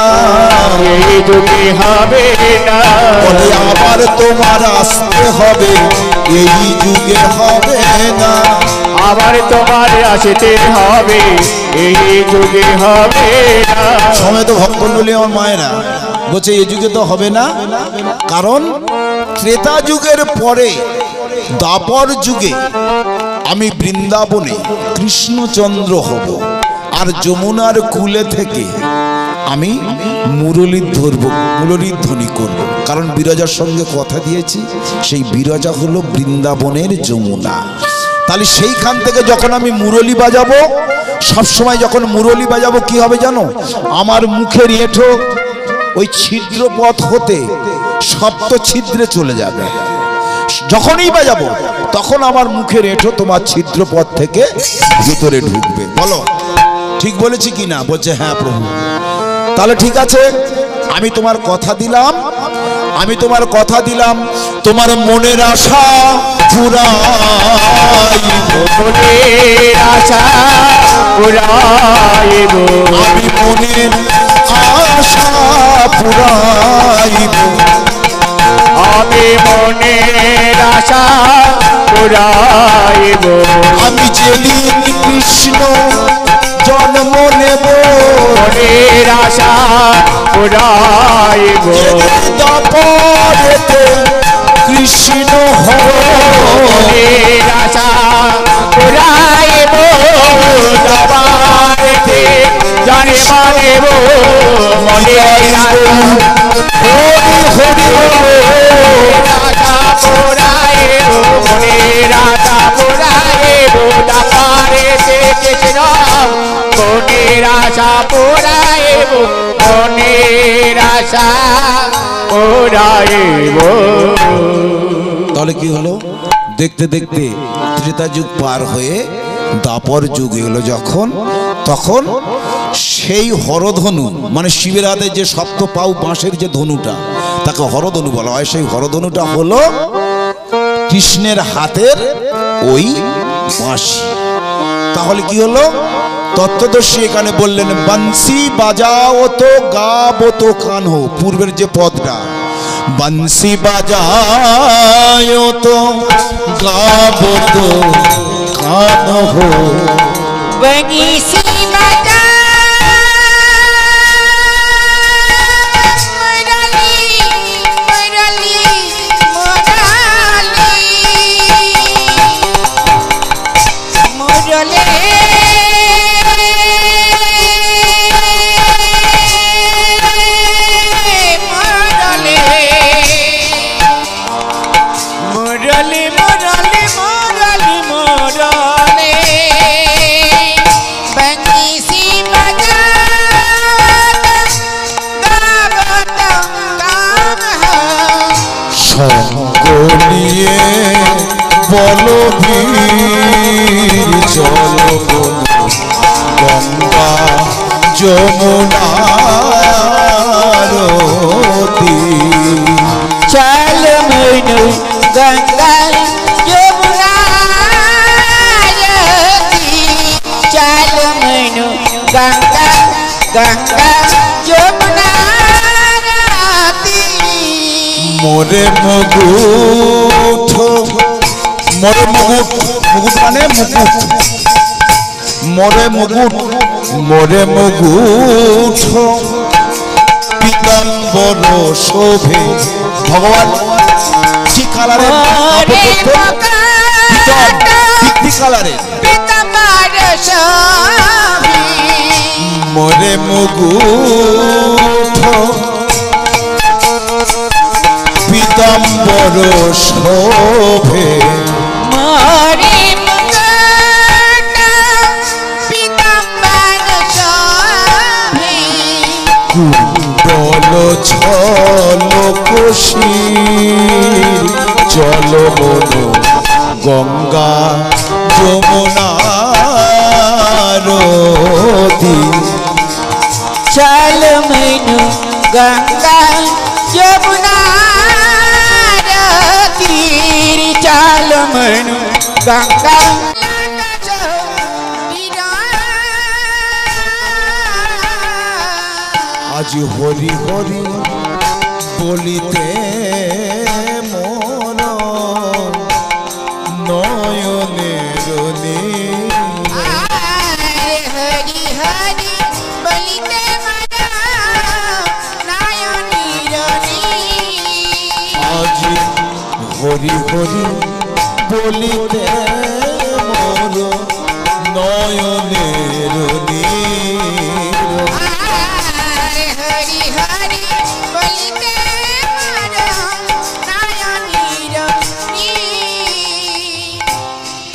এই যুগে হবে না, বলে আবার তোমার আসতে হবে, এই যুগে হবে না, আবার তোমার আসতে হবে, এই যুগে হবে না। সময় তো ভক্তমণ্ডলী আমার মায়েরা বলছে এই যুগে তো হবে না, কারণ ত্রেতা যুগের পরে দ্বাপর যুগে আমি বৃন্দাবনে কৃষ্ণচন্দ্র হব, আর যমুনার কূলে থেকে আমি মুরলীর ধরব, মুরলীর ধ্বনি করব, কারণ বিরজার সঙ্গে কথা দিয়েছি, সেই বিরজা হলো বৃন্দাবনের যমুনা। তাহলে সেইখান থেকে যখন আমি মুরলী বাজাবো, সবসময় যখন মুরলী বাজাবো কি হবে জানো? আমার মুখের এঁঠো ওই ছিদ্রপথ হতে সপ্ত ছিদ্রে চলে যাবে। যখনই বাজাবো তখন আমার মুখের এঁঠো তোমার ছিদ্রপথ থেকে ভিতরে ঢুকবে। বলো ঠিক বলেছি কি না? বলছে হ্যাঁ প্রভু। তাহলে ঠিক আছে, আমি তোমার কথা দিলাম, আমি তোমার কথা দিলাম, তোমার মনের আশা পুরাইব, মনের আশা পুরাইব, আমি মনের আশা পুরাইব, আমি মনের আশা পুরাইব, আমি যেদিন কৃষ্ণ জন্ম নেব, মনের আশা পুরাইব, তারপরেতে কৃষ্ণ হব, মনের আশা পুরাইব, তারপরেতে জন্ম নেব, মনের আশা হরি হরি আশা পুরাইব, মনের আশা পুরাইব, তারপরেতে কৃষ্ণ, মনের আশা পুরাইব, মনের আশা পুরাইব। তাহলে কি হলো? দেখতে দেখতে ত্রেতা যুগ পার হয়ে দ্বাপর যুগ এলো যখন, তখন সেই হরধনু মানে শিবের হাতে যে সপ্ত পাউ বাঁশের যে ধনুটা, তাকে হরধনু বলা হয়। সেই হরধনুটা হলো কৃষ্ণের হাতের ওই বাঁশি। তাহলে কি হলো? তত্ত্বদর্শী এখানে বললেন বংশী বাজাও তো গাবো তো কানহো, পূর্বের যে পদটা, বংশী বাজাও তো গাবো তো কানহো, बंसी बजा मुरली मुरली मुरली मुरली मुरली मुरली मुरली बंसी बजा गावत काम है সঙ্গ নিয়ে বলো বীর চল বলো গঙ্গা যমুনার তীর। चल मैनू गंगा यमुना चल मैनू गंगा गंगा यमुना মোরে মুকুট, মোরে মুকুট, মুকুট মানে মুকুট, মোরে মুকুট, মোরে মুকুট পীতাম্বর শোভে। ভগবান কি কালারের কি কালারের মোরে মুকুট পীতাম্বর শোভে, मोरे मुकुट पीताम्बर शोभे বলো ছলো কোশির চলো মনো গঙ্গা যমুনার তীর। चल मैनू गंगा यमुना तीर चल मैनू गंगा আজ হরি হরি বলিতে মন নয়নের নীর। हरि हरि बलिते আজ হরি হরি বলিতে মোর নয়নের নীর। हरि हरि बलिते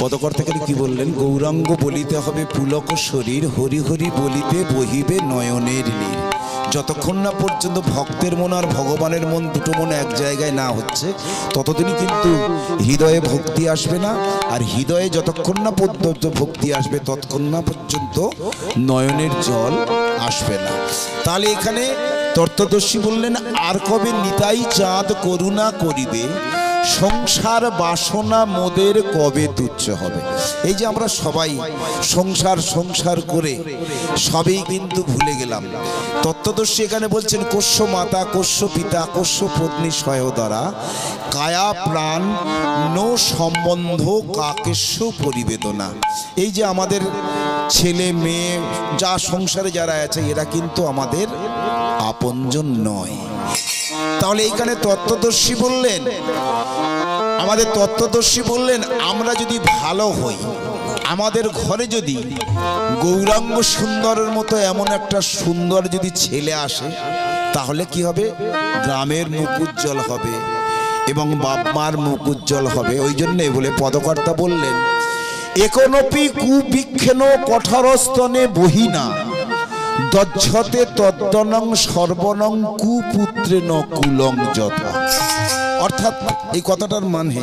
পদকর থেকে কি বললেন? গৌরাঙ্গ বলিতে হবে পুলক শরীর, হরি হরি বলিতে বহিবে নয়নের নীর। যতক্ষণ না পর্যন্ত ভক্তের মন আর ভগবানের মন দুটো মন এক জায়গায় না হচ্ছে ততদিনই কিন্তু হৃদয়ে ভক্তি আসবে না। আর হৃদয়ে যতক্ষণ না পর্যন্ত ভক্তি আসবে ততক্ষণ না পর্যন্ত নয়নের জল আসবে না। তাহলে এখানে তত্ত্বদর্শী বললেন, আর কবে নিতাই চাঁদ করুণা করিবে, সংসার বাসনা মোদের কবে তুচ্ছ হবে। এই যে আমরা সবাই সংসার সংসার করে সবই কিন্তু ভুলে গেলাম। তত্ত্বদর্শী এখানে বলছেন, কোষ্য মাতা কোষ্য পিতা কোষ্য পত্নী সহোদরা কায়া প্রাণ নো সম্বন্ধ কাকেশ্য পরিবেদনা। এই যে আমাদের ছেলে মেয়ে যা সংসারে যারা আছে এরা কিন্তু আমাদের আপনজন নয়। তাহলে এইখানে তত্ত্বদর্শী বললেন, আমাদের তত্ত্বদর্শী বললেন, আমরা যদি ভালো হই, আমাদের ঘরে যদি গৌরাঙ্গ সুন্দরের মতো এমন একটা সুন্দর যদি ছেলে আসে তাহলে কি হবে? গ্রামের মুখ উজ্জ্বল হবে এবং বাপ মার মুখ উজ্জ্বল হবে। ওই জন্যে বলে পদকর্তা বললেন, একনপি কুবিক্ষেন কঠোরস্তনে বহিনা দজ্জতে তদ্দনং সর্বনং কুপুত্রেণ কুলং যথা। অর্থাৎ এই কথাটার মানে,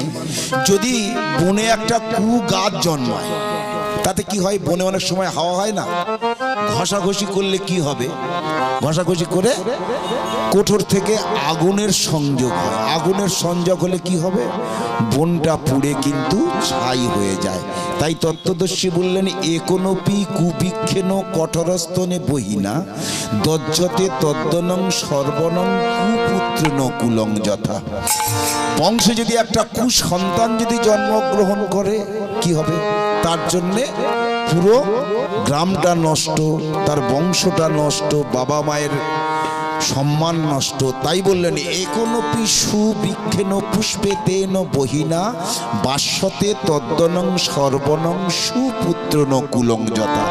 যদি বনে একটা কু গাছ জন্মায় তাতে কি হয়? বনে অনেক সময় হাওয়া হয় না, ঘষাঘষি করলে কি হবে? ঘষাঘষি করে কোঠর থেকে আগুনের সংযোগ হয়। আগুনের সংযোগ হলে কি হবে? বনটা পুড়ে কিন্তু ছাই হয়ে যায়। তাই তত্ত্বদর্শী বললেন, একনপি কুবিক্ষেন কঠোরস্তনে বহিনা দজ্জতে তদ্দনং সর্বনং কুপুত্রেণ কুলং যথা। বংশে যদি একটা কুসন্তান যদি জন্মগ্রহণ করে কি হবে? তার জন্যে পুরো গ্রামটা নষ্ট, তার বংশটা নষ্ট, বাবা মায়ের সম্মান নষ্ট। তাই বললেন, একনপি সুবৃক্ষেন পুষ্পেতেন বহিনা বাস্যতে তদ্দনং সর্বনং সুপুত্রেণ কুলং যথা।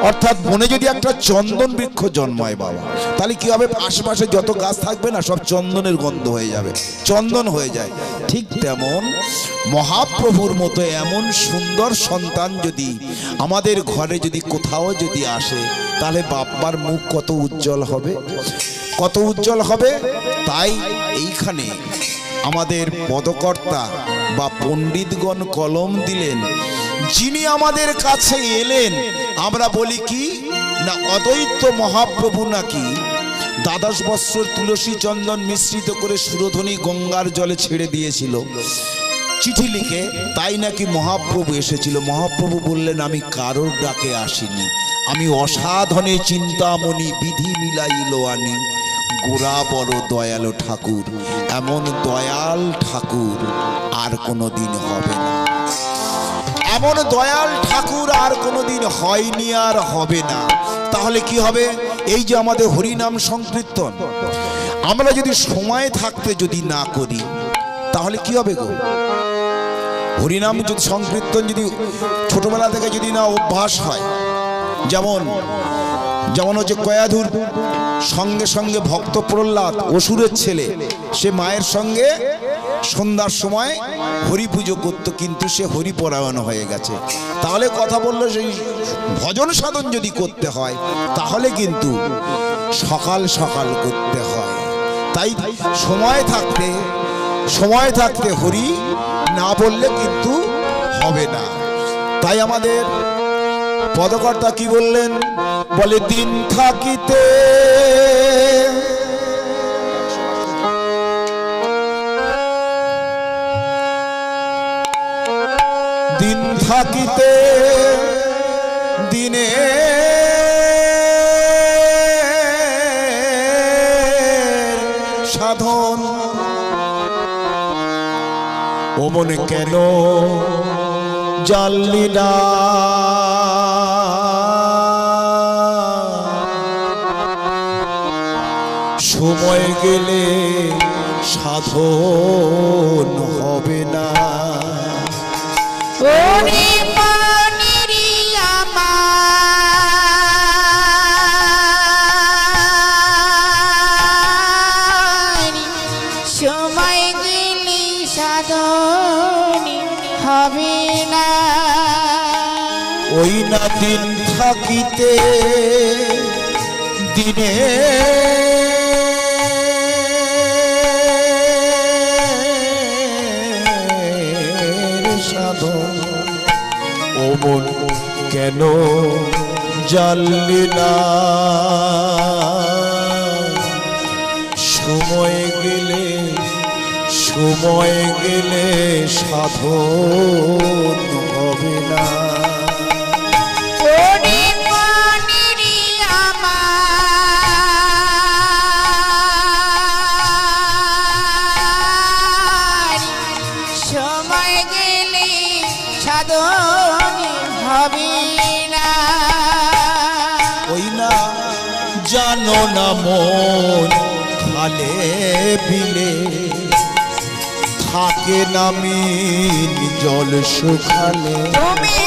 অর্থাৎ বনে যদি একটা চন্দন বৃক্ষ জন্মায় বাবা, তাহলে কি হবে? আশেপাশে যত গাছ থাকবে না সব চন্দনের গন্ধ হয়ে যাবে, চন্দন হয়ে যায়। ঠিক তেমন মহাপ্রভুর মতো এমন সুন্দর সন্তান যদি আমাদের ঘরে যদি কোথাও যদি আসে তাহলে বাপ্পার মুখ কত উজ্জ্বল হবে, কত উজ্জ্বল হবে। তাই এইখানে আমাদের পদকর্তা বা পণ্ডিতগণ কলম দিলেন, যিনি আমাদের কাছে এলেন। আমরা বলি কি না, অদ্বৈত মহাপ্রভু নাকি দ্বাদশ বৎসর তুলসী চন্দন মিশ্রিত করে সুরধ্বনি গঙ্গার জলে ছেড়ে দিয়েছিল চিঠি লিখে, তাই নাকি মহাপ্রভু এসেছিল। মহাপ্রভু বললেন, আমি কারোর ডাকে আসিনি, আমি অসাধনে চিন্তামণি বিধি মিলাইল আনি, গোরা বড় দয়ালু ঠাকুর, এমন দয়াল ঠাকুর আর কোনোদিন হবে না। এমন দয়াল ঠাকুর আর কোনোদিন হয়নি আর হবে না। তাহলে কি হবে? এই যে আমাদের হরিনাম সংকীর্তন আমরা যদি সময় থাকতে যদি না করি তাহলে কি হবে গো? হরিনাম যদি সংকীর্তন যদি ছোটবেলা থেকে যদি না অভ্যাস হয়, যেমন হচ্ছে কয়াধুর সঙ্গে সঙ্গে ভক্ত প্রহ্লাদ অসুরের ছেলে, সে মায়ের সঙ্গে সন্ধ্যার সময় হরি পুজো করত, কিন্তু সে হরিপরায়ণ হয়ে গেছে। তাহলে কথা বললো, সেই ভজন সাধন যদি করতে হয় তাহলে কিন্তু সকাল সকাল করতে হয়। তাই সময় থাকতে হরি না বললে কিন্তু হবে না। তাই আমাদের পদকর্তা কি বললেন, বলে দিন থাকিতে দিনে সাধন ও মনে কেন জানলি না, সময় গেলে সাধন হবে না। ওরে মনেরি আমার, সময় গেলে সাধন হবে না। ওই না দিন থাকিতে দিনে সাধন ও মন কেন জানলি না, সময় গেলে সাধন হবে না। ওরে মনেরি আমার, সময় গেলে সাধন হবে না। ওই না জানো না মন খালে বিলে থাকে না মিন জল শুকালে। তুমি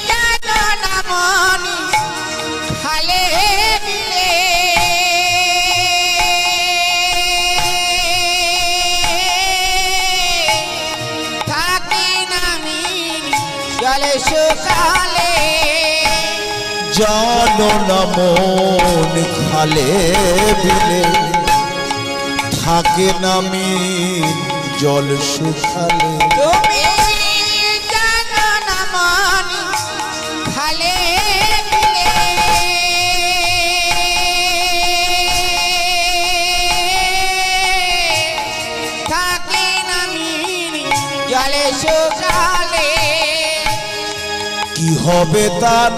জানো না মন খালে বিলে থাকে না মিন জলে শুকালে। জানো না মন খালে বিলে থাকে না মিন জল শুকালে। তুমি জানো না মন খালে বিলে থাকে না মিন জলে শুকালে। কি হবে তার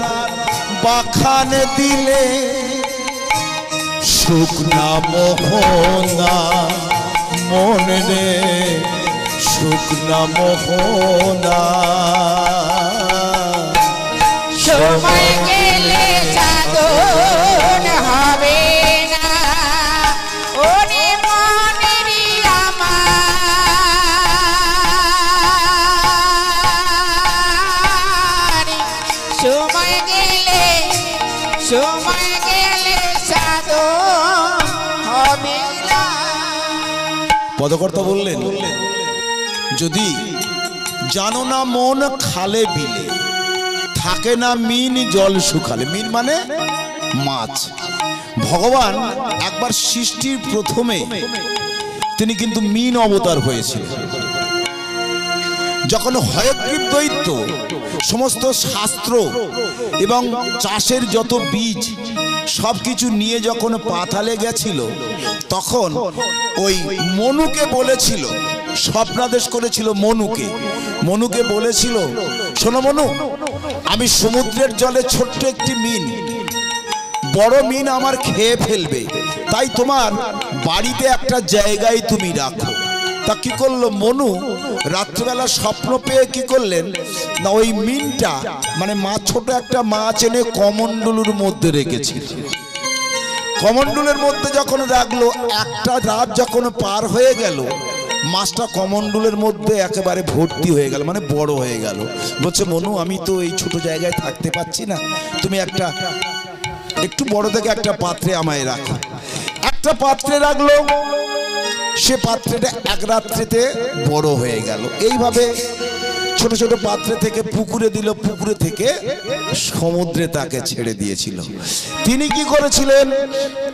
বাখান দিলে শুকনা মোহনা মন রে, শুকনা মোহনা। সময় গেলে সাধন হবে না। ওরে মনেরি আমার, সময় গেলে সাধন হবে না। পদকর্তা বললেন, যদি জানো না মন খালে বিলে থাকে না মিন জল শুকালে। মিন মানে মাছ। ভগবান একবার সৃষ্টির প্রথমে তিনি কিন্তু মিন অবতার হয়েছিলেন। যখন হয়গ্রীব দৈত্য সমস্ত শাস্ত্র এবং চাষের যত বীজ সবকিছু নিয়ে যখন পাতালে গেছিল, তখন ওই মনুকে বলেছিল, স্বপ্নাদেশ করেছিল মনুকে বলেছিল, শোনো মনু, আমি সমুদ্রের জলে ছোট্ট একটি মিন, বড় মিন আমার খেয়ে ফেলবে, তাই তোমার বাড়িতে একটা জায়গায় তুমি রাখো। তা কি করলো মনু, রাত্রিবেলা স্বপ্ন পেয়ে কি করলেন না, ওই মিনটা মানে মাছ, ছোট একটা মাছ এনে কমণ্ডলুর মধ্যে রেখেছিল। কমণ্ডলের মধ্যে যখন রাখলো, একটা রাত যখন পার হয়ে গেল, মাছটা কমণ্ডলের মধ্যে একেবারে ভর্তি হয়ে গেল, মানে বড় হয়ে গেল। বলছে মনু, আমি তো এই ছোট জায়গায় থাকতে পাচ্ছি না, তুমি একটু বড় থেকে একটা পাত্রে আমায় রাখো। একটা পাত্রে রাখলো, সে পাত্রটা এক রাত্রিতে বড় হয়ে গেল। এইভাবে ছোট ছোট পাত্রে থেকে পুকুরে দিল, পুকুরে থেকে সমুদ্রে তাকে ছেড়ে দিয়েছিল। তিনি কি করেছিলেন?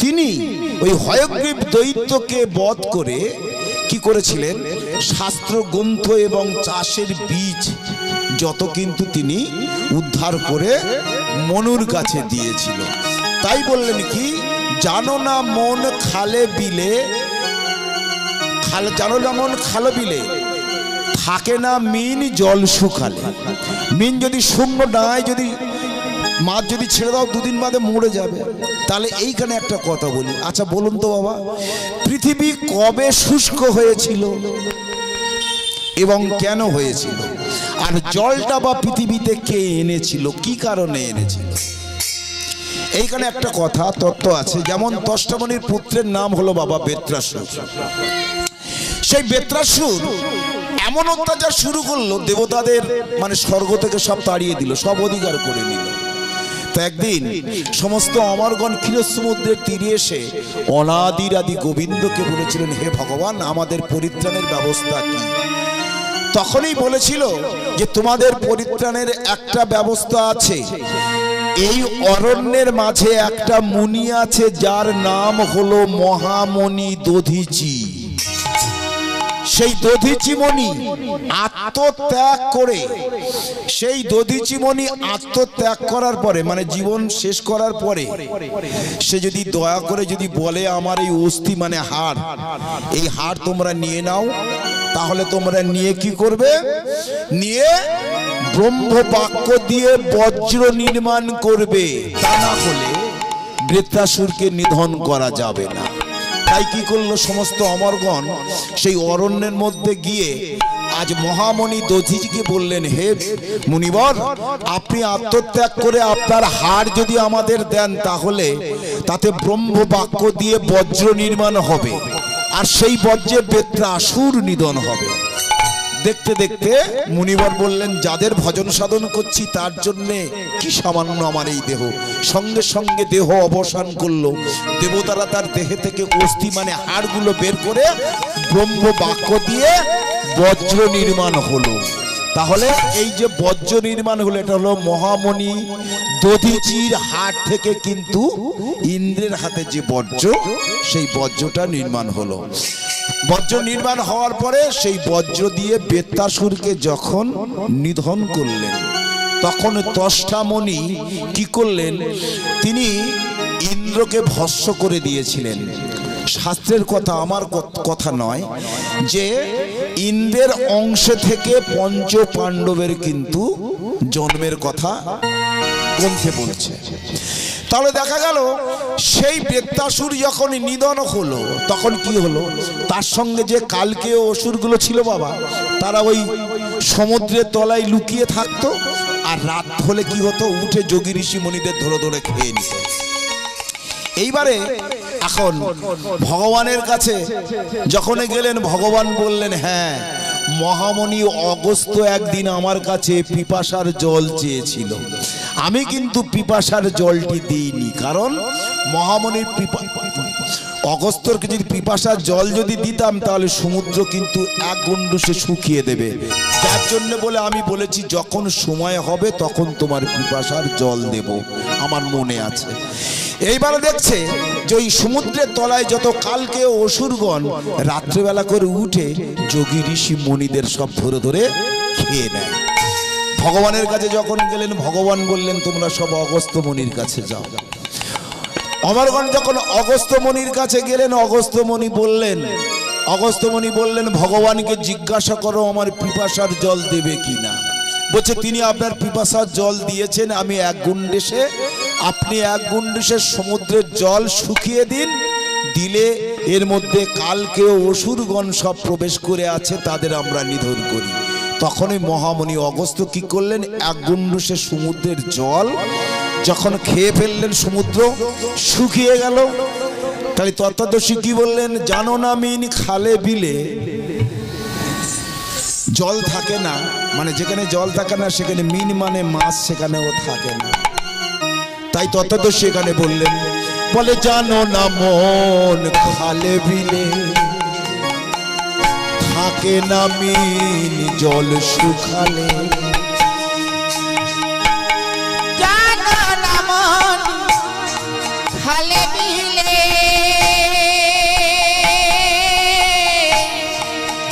তিনি ওই হয়গ্রীব দৈত্যকে বধ করে কি করেছিলেন? শাস্ত্র গ্রন্থ এবং চাষের বীজ যত কিন্তু তিনি উদ্ধার করে মনুর কাছে দিয়েছিল। তাই বললেন কি, জানো না মন খালে বিলে, জানো না মন খালে বিলে থাকে না মিন জল শুকালে। মিন যদি শূন্য নাই, যদি মাছ যদি ছেড়ে দাও দুদিন বাদে মরে যাবে। তাহলে এইখানে একটা কথা বলি, আচ্ছা বলুন তো বাবা, পৃথিবী কবে শুষ্ক হয়েছিল এবং কেন হয়েছিল? আর জলটা বা পৃথিবীতে কে এনেছিল, কি কারণে এনেছিল? এইখানে একটা কথা তত্ত্ব আছে। যেমন দষ্টমণির পুত্রের নাম হলো বাবা বেত্রাসুর। সেই বেত্রাসুর এমন অত্যাচার শুরু করলো, দেবতাদের মানে স্বর্গ থেকে সব তাড়িয়ে দিল, সব অধিকার করে নিল। তো একদিন সমস্ত অমরগণ ক্ষীরসমুদ্রের তীরে এসে অনাদির আদি গোবিন্দকে বলেছিলেন, হে ভগবান, আমাদের পরিত্রাণের ব্যবস্থা কি? তখনই বলেছিল যে তোমাদের পরিত্রাণের একটা ব্যবস্থা আছে। এই অরণ্যের মাঝে একটা মুনি আছে, যার নাম হলো মহামণি দধিচি। সেই দধিচি মণি আত্মত্যাগ করে, সেই দধিচি মণি আত্মত্যাগ করার পরে মানে জীবন শেষ করার পরে সে যদি দয়া করে যদি বলে, আমার এই অস্থি মানে হাড়, এই হাড় তোমরা নিয়ে নাও, তাহলে তোমরা নিয়ে কি করবে? নিয়ে ব্রহ্ম বাক্য দিয়ে বজ্র নির্মাণ করবে, তা না হলে বৃত্রাসুরকে নিধন করা যাবে না। তাই কি করলো সমস্ত অমরগণ? সেই অরণ্যের মধ্যে গিয়ে আজ মহামণি দধিচিকে বললেন, হে মুনিবর, আপনি আত্মত্যাগ করে আপনার হাড় যদি আমাদের দেন, তাহলে তাতে ব্রহ্ম বাক্য দিয়ে বজ্র নির্মাণ হবে, আর সেই বজ্রে বেত্রাসুর নিধন হবে। দেখতে দেখতে মুনিবর বললেন, যাদের ভজন সাধন করছি তার জন্যে কি সামান্য আমার এই দেহ। সঙ্গে সঙ্গে দেহ অবসান করলো। দেবতারা তার দেহে থেকে অস্থি মানে হাড়গুলো বের করে ব্রহ্ম বাক্য দিয়ে বজ্র নির্মাণ হলো। তাহলে এই যে বজ্র নির্মাণ হলো, এটা হলো মহামণি দধিচির হাট থেকে কিন্তু ইন্দ্রের হাতে যে বজ্র, সেই বজ্রটা নির্মাণ হলো। বজ্র নির্মাণ হওয়ার পরে সেই বজ্র দিয়ে বেত্রাসুরকে যখন নিধন করলেন, তখন ত্বষ্টামণি কি করলেন? তিনি ইন্দ্রকে ভস্ম করে দিয়েছিলেন। শাস্ত্রের কথা, আমার কথা নয়, যে ইন্দ্রের অংশ থেকে পঞ্চ পাণ্ডবের কিন্তু জন্মের কথা গ্রন্থে বলছে। তাহলে দেখা গেল সেই বেত্রাসুর যখন নিধন হলো, তখন কি হলো? তার সঙ্গে যে কালকেয় অসুরগুলো ছিল বাবা, তারা ওই সমুদ্রের তলায় লুকিয়ে থাকতো, আর রাত হলে কি হতো? উঠে যোগী ঋষি মণিদের ধরে ধরে খেয়ে নিত। এইবারে এখন ভগবানের কাছে যখন গেলেন, ভগবান বললেন, হ্যাঁ, মহামণি অগস্ত্য একদিন আমার কাছে পিপাসার জল চেয়েছিল, আমি কিন্তু পিপাসার জলটি দিইনি। কারণ মহামণির অগস্ত্যকে যদি পিপাসার জল যদি দিতাম, তাহলে সমুদ্র কিন্তু এক গণ্ডুষে শুকিয়ে দেবে। যার জন্য বলে আমি বলেছি, যখন সময় হবে তখন তোমার পিপাসার জল দেব, আমার মনে আছে। এইবারে দেখছে যে ওই সমুদ্রের তলায় যত কালকে অসুরগণ রাত্রিবেলা করে উঠে যোগী ঋষি মণিদের সব ধরে ধরে খেয়ে নেয়। ভগবানের কাছে যখন গেলেন, ভগবান বললেন, তোমরা সব অগস্ত্য মুনির কাছে যাও। অমরগণ যখন অগস্ত্য মুনির কাছে গেলেন, অগস্ত্য মুনি বললেন, ভগবানকে জিজ্ঞাসা করো আমার পিপাসার জল দেবে কিনা। বলছে, তিনি আপনার পিপাসার জল দিয়েছেন, আমি এক গুণ্ডেশে, আপনি এক গুণ্ডেশের সমুদ্রের জল শুকিয়ে দিন, দিলে এর মধ্যে কালকে অসুরগণ সব প্রবেশ করে আছে, তাদের আমরা নিধন করি। তখনই মহামণি অগস্ত্য কি করলেন? এক গুণ্ডেশের সমুদ্রের জল যখন খেয়ে ফেললেন, সমুদ্র শুকিয়ে গেল। তাই তত্ত্বদর্শী কি বললেন? জানো না মিন খালে বিলে জল থাকে না, মানে যেখানে জল থাকে না সেখানে মিন মানে মাছ, সেখানেও থাকে না। তাই তত্ত্বদর্শী এখানে বললেন, বলে জানো না মন খালে বিলে থাকে না মিল জল শুকালে। জানো না মন খালে বিলে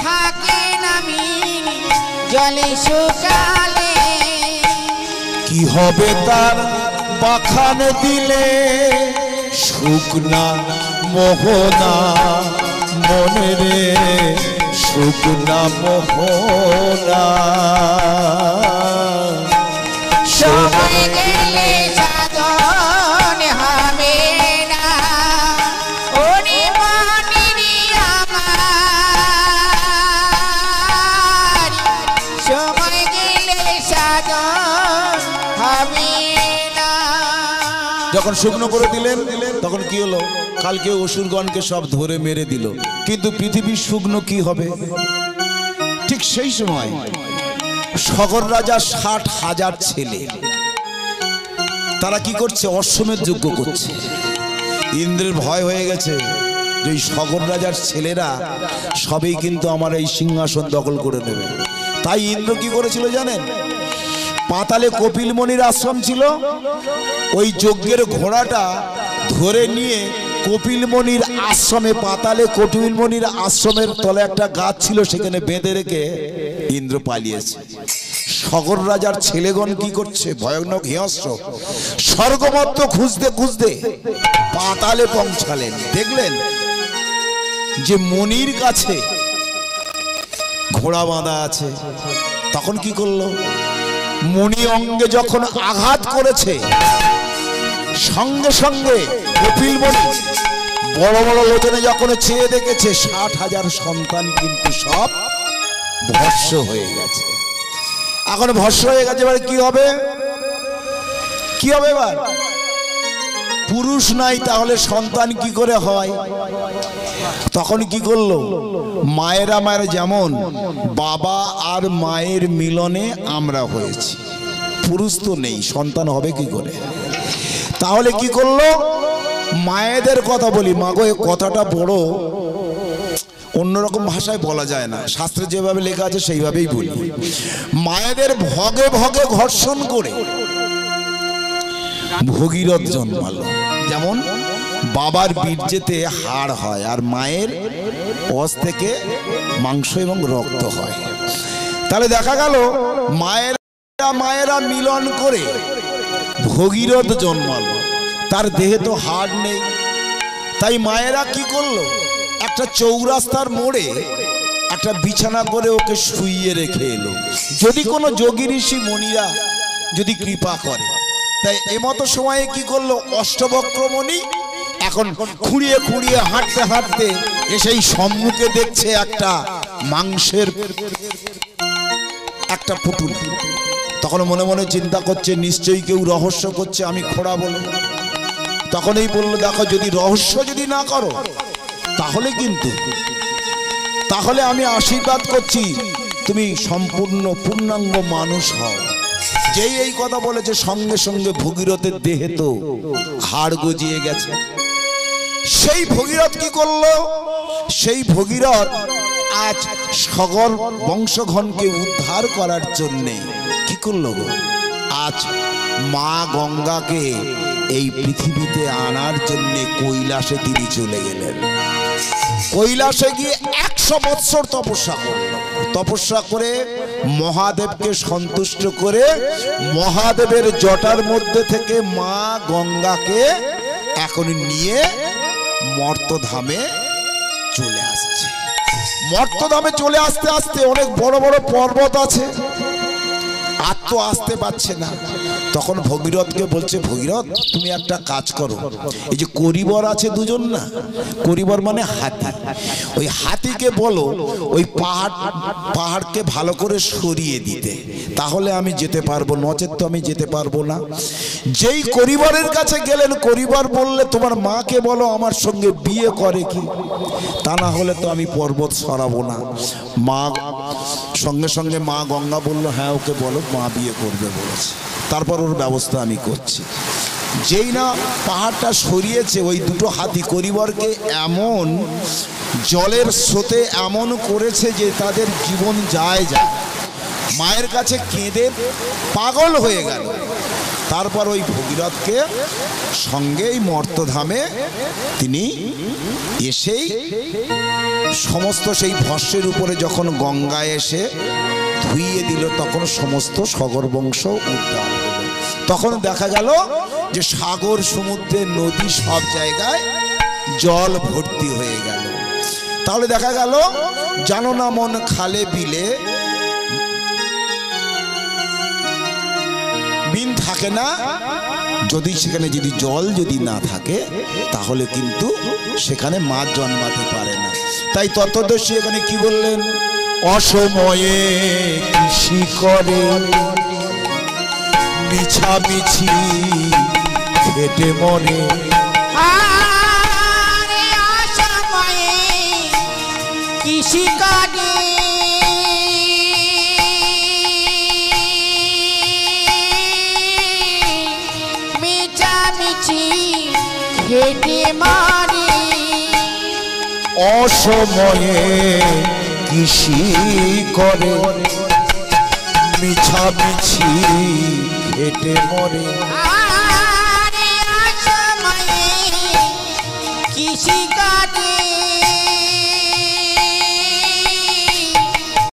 থাকে না মিল জলে শুকালে। কি হবে তার বাখান দিলে শুকনা মোহনা মনে রে শুকনা মোহনা। সময় গেলে সাধন হবে না ওরে মনেরই আমার। সময় গেলে সাধন হবে না। যখন শুকনো করে দিলেন তখন কি হলো? কালকে অসুরগণকে সব ধরে মেরে দিল, কিন্তু পৃথিবীর শুকনো কি হবে? ঠিক সেই সময় সগর রাজা 60,000 ছেলে তারা কি করছে? অশ্বমেধ যজ্ঞ করছে। ইন্দ্রের ভয় হয়ে গেছে যে এই সগর রাজার ছেলেরা সবই কিন্তু আমার এই সিংহাসন দখল করে নেবে। তাই ইন্দ্র কি করেছিল জানেন? পাতালে কপিলমণির আশ্রম ছিল, ওই যজ্ঞের ঘোড়াটা ধরে নিয়ে কপিলমণির আশ্রমে, পাতালে কপিলমণির আশ্রমের তলে একটা গাছ ছিল, সেখানে বেঁধে রেখে ইন্দ্র পালিয়েছে। সগর রাজার ছেলেগণ কি করছে? ভয়ানক হিংস্র স্বর্গমত্ত খুঁজতে খুঁজতে পাতালে পৌঁছালেন। দেখলেন যে মণির কাছে ঘোড়া বাঁধা আছে। তখন কি করলো? মণি অঙ্গে যখন আঘাত করেছে, সঙ্গে সঙ্গে কপিলমণি বড় বড় লোচনে যখন চেয়ে দেখেছে 60,000 সন্তান কিন্তু সব ভস্ম হয়ে গেছে। এখন ভস্ম হয়ে গেছে, এবার কি হবে? কি হবে এবার? পুরুষ নাই, তাহলে সন্তান কি করে হয়? তখন কি করলো? মায়েরা যেমন বাবা আর মায়ের মিলনে আমরা হয়েছি, পুরুষ তো নেই, সন্তান হবে কি করে? তাহলে কি করলো? মায়েদের কথা বলি, মাগো এ কথাটা বড় অন্যরকম ভাষায় বলা যায় না, শাস্ত্রে যেভাবে লেখা আছে সেইভাবেই বলি। মায়েদের ভগে ভগে ঘর্ষণ করে ভগীরথ জন্মালো। যেমন বাবার বীর্যেতে হাড় হয় আর মায়ের অস থেকে মাংস এবং রক্ত হয়। তাহলে দেখা গেল মায়েরা মিলন করে ভগীরথ জন্মালো। তার দেহে তো হাড় নেই, তাই মায়েরা কি করলো? একটা চৌরাস্তার মোড়ে একটা বিছানা করে ওকে শুইয়ে রেখে এলো, যদি কোনো যোগী ঋষি মণিরা যদি কৃপা করে। তাই এমতো সময়ে কি করলো? অষ্টবক্রমণি এখন খুঁড়িয়ে খুঁড়িয়ে হাঁটতে হাঁটতে এসেই সম্মুখে দেখছে একটা মাংসের একটা পুতুল। তখন মনে মনে চিন্তা করছে নিশ্চয়ই কেউ রহস্য করছে আমি খোড়া বলে। তখনই বললো, দেখো যদি রহস্য যদি না করো তাহলে আমি আশীর্বাদ করছি তুমি সম্পূর্ণ পূর্ণাঙ্গ মানুষ হও। যেই এই কথা বলেছে সঙ্গে সঙ্গে ভগীরথের দেহে তো হাড় গজিয়ে গেছে। সেই ভগীরথ কি করলো? সেই ভগীরথ আজ সগর বংশগণকে উদ্ধার করার জন্যে কি করলো গো? আজ মা গঙ্গাকে এই পৃথিবীতে আনার জন্যে কৈলাসে তিনি চলে গেলেন। কৈলাসে গিয়ে 100 বৎসর তপস্যা করল। তপস্যা করে মহাদেবকে সন্তুষ্ট করে মহাদেবের জটার মধ্যে থেকে মা গঙ্গাকে এখন নিয়ে মর্তধামে চলে আসছে। মর্তধামে চলে আসতে আসতে অনেক বড় বড় পর্বত আছে, আর তো আসতে পারছে না। তখন ভগীরথকে বলছে, ভগীরথ তুমি একটা কাজ করো, এই যে করিবর আছে দুজন না, করিবর মানে হাতি, ওই হাতিকে বলো ওই পাহাড়কে ভালো করে সরিয়ে দিতে, তাহলে আমি যেতে পারবো, নচেত তো আমি যেতে পারবো না। যেই করিবরের কাছে গেলেন, করিবর বললে তোমার মাকে বলো আমার সঙ্গে বিয়ে করে কি, তা না হলে তো আমি পর্বত সরাবো না। মা সঙ্গে সঙ্গে মা গঙ্গা বলল, হ্যাঁ ওকে বলো, মা বিয়ে করবে বলেছে, তারপর ওর ব্যবস্থা আমি করছি। যেই না পাহাড়টা সরিয়েছে, ওই দুটো হাতি করিবরকে এমন জলের স্রোতে এমন করেছে যে তাদের জীবন যায় যায়। মায়ের কাছে কেঁদে পাগল হয়ে গেল। তারপর ওই ভগীরথকে সঙ্গেই মর্তধামে তিনি এসেই সমস্ত সেই ভস্মের উপরে যখন গঙ্গায় এসে ধুইয়ে দিল, তখন সমস্ত সগর বংশ উদ্ধার হলো। তখন দেখা গেল যে সাগর, সমুদ্রের নদী সব জায়গায় জল ভর্তি হয়ে গেল। তাহলে দেখা গেল জানো না মন খালে বিলে বিন থাকে না, যদি সেখানে যদি জল যদি না থাকে তাহলে কিন্তু সেখানে মাছ জন্মাতে পারে না। তাই তত্ত্বদর্শী এখানে কি বললেন? অসময়ে কৃষি করে মিছামিছি খেটে মরে। আরে অসময়ে কৃষি করে মিছামিছি খেটে মারে। অসময়ে কৃষি করে মিছামিছি খেটে মরে। আরে অসময়ে কৃষি করে